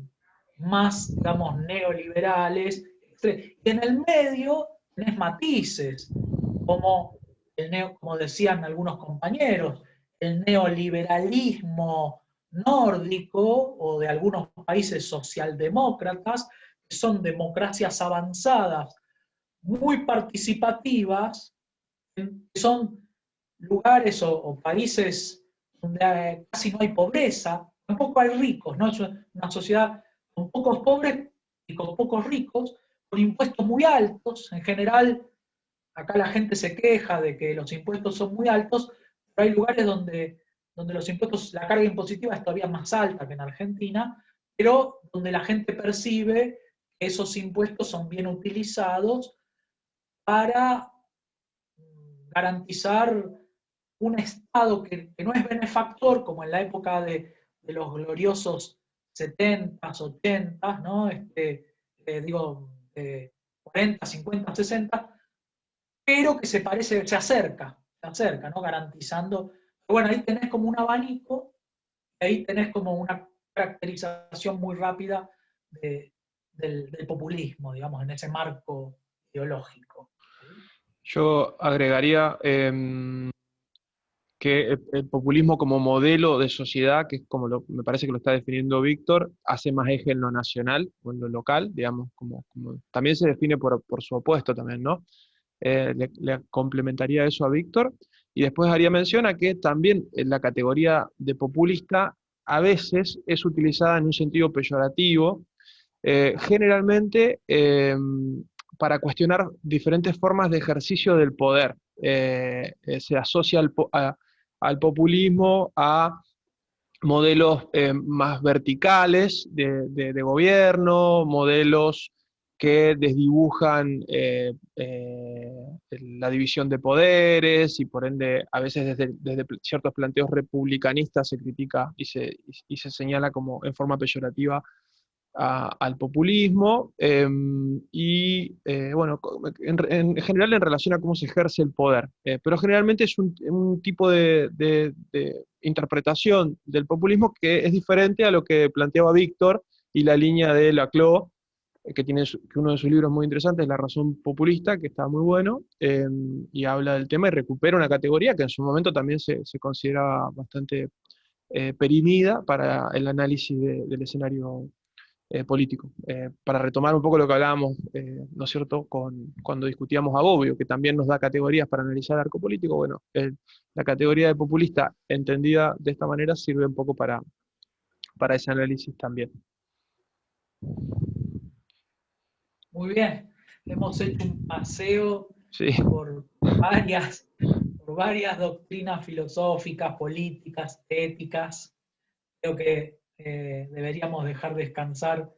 más, digamos, neoliberales. Y en el medio tenés matices, como como decían algunos compañeros, el neoliberalismo nórdico o de algunos países socialdemócratas, que son democracias avanzadas, muy participativas, que son lugares o países donde casi no hay pobreza, tampoco hay ricos, ¿no? Es una sociedad con pocos pobres y con pocos ricos, con impuestos muy altos. En general, acá la gente se queja de que los impuestos son muy altos, pero hay lugares donde los impuestos, la carga impositiva es todavía más alta que en Argentina, pero donde la gente percibe que esos impuestos son bien utilizados para garantizar un Estado que no es benefactor, como en la época de los gloriosos 70s, 80s, ¿no? 40, 50, 60, pero que se acerca, ¿no? Garantizando. Bueno, ahí tenés como un abanico, ahí tenés como una caracterización muy rápida del populismo, digamos, en ese marco ideológico. Yo agregaría que el populismo como modelo de sociedad, que es como me parece que lo está definiendo Víctor, hace más eje en lo nacional o en lo local, digamos, como también se define por su opuesto también, ¿no? Le complementaría eso a Víctor, y después haría mención a que también en la categoría de populista a veces es utilizada en un sentido peyorativo, generalmente para cuestionar diferentes formas de ejercicio del poder. Se asocia al populismo a modelos más verticales de gobierno, modelos que desdibujan la división de poderes, y por ende a veces desde ciertos planteos republicanistas se critica y se señala como en forma peyorativa al populismo, bueno, en general en relación a cómo se ejerce el poder. Pero generalmente es un tipo de interpretación del populismo que es diferente a lo que planteaba Víctor y la línea de Laclau, que uno de sus libros muy interesantes es La razón populista, que está muy bueno, y habla del tema y recupera una categoría que en su momento también se consideraba bastante perimida para el análisis del escenario político. Para retomar un poco lo que hablábamos, ¿no es cierto?, cuando discutíamos a Bobbio, que también nos da categorías para analizar el arco político. Bueno, la categoría de populista, entendida de esta manera, sirve un poco para ese análisis también. Muy bien, hemos hecho un paseo sí. por varias doctrinas filosóficas, políticas, éticas. Creo que deberíamos dejar descansar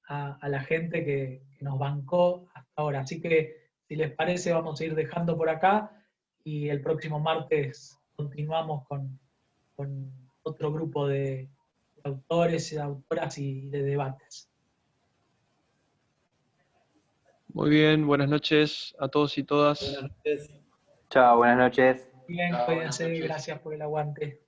a la gente que nos bancó hasta ahora. Así que, si les parece, vamos a ir dejando por acá y el próximo martes continuamos con otro grupo de autores y autoras y de debates. Muy bien, buenas noches a todos y todas. Buenas noches. Chao, buenas noches. Bien, Chao, buenas cuídense, noches. gracias por el aguante.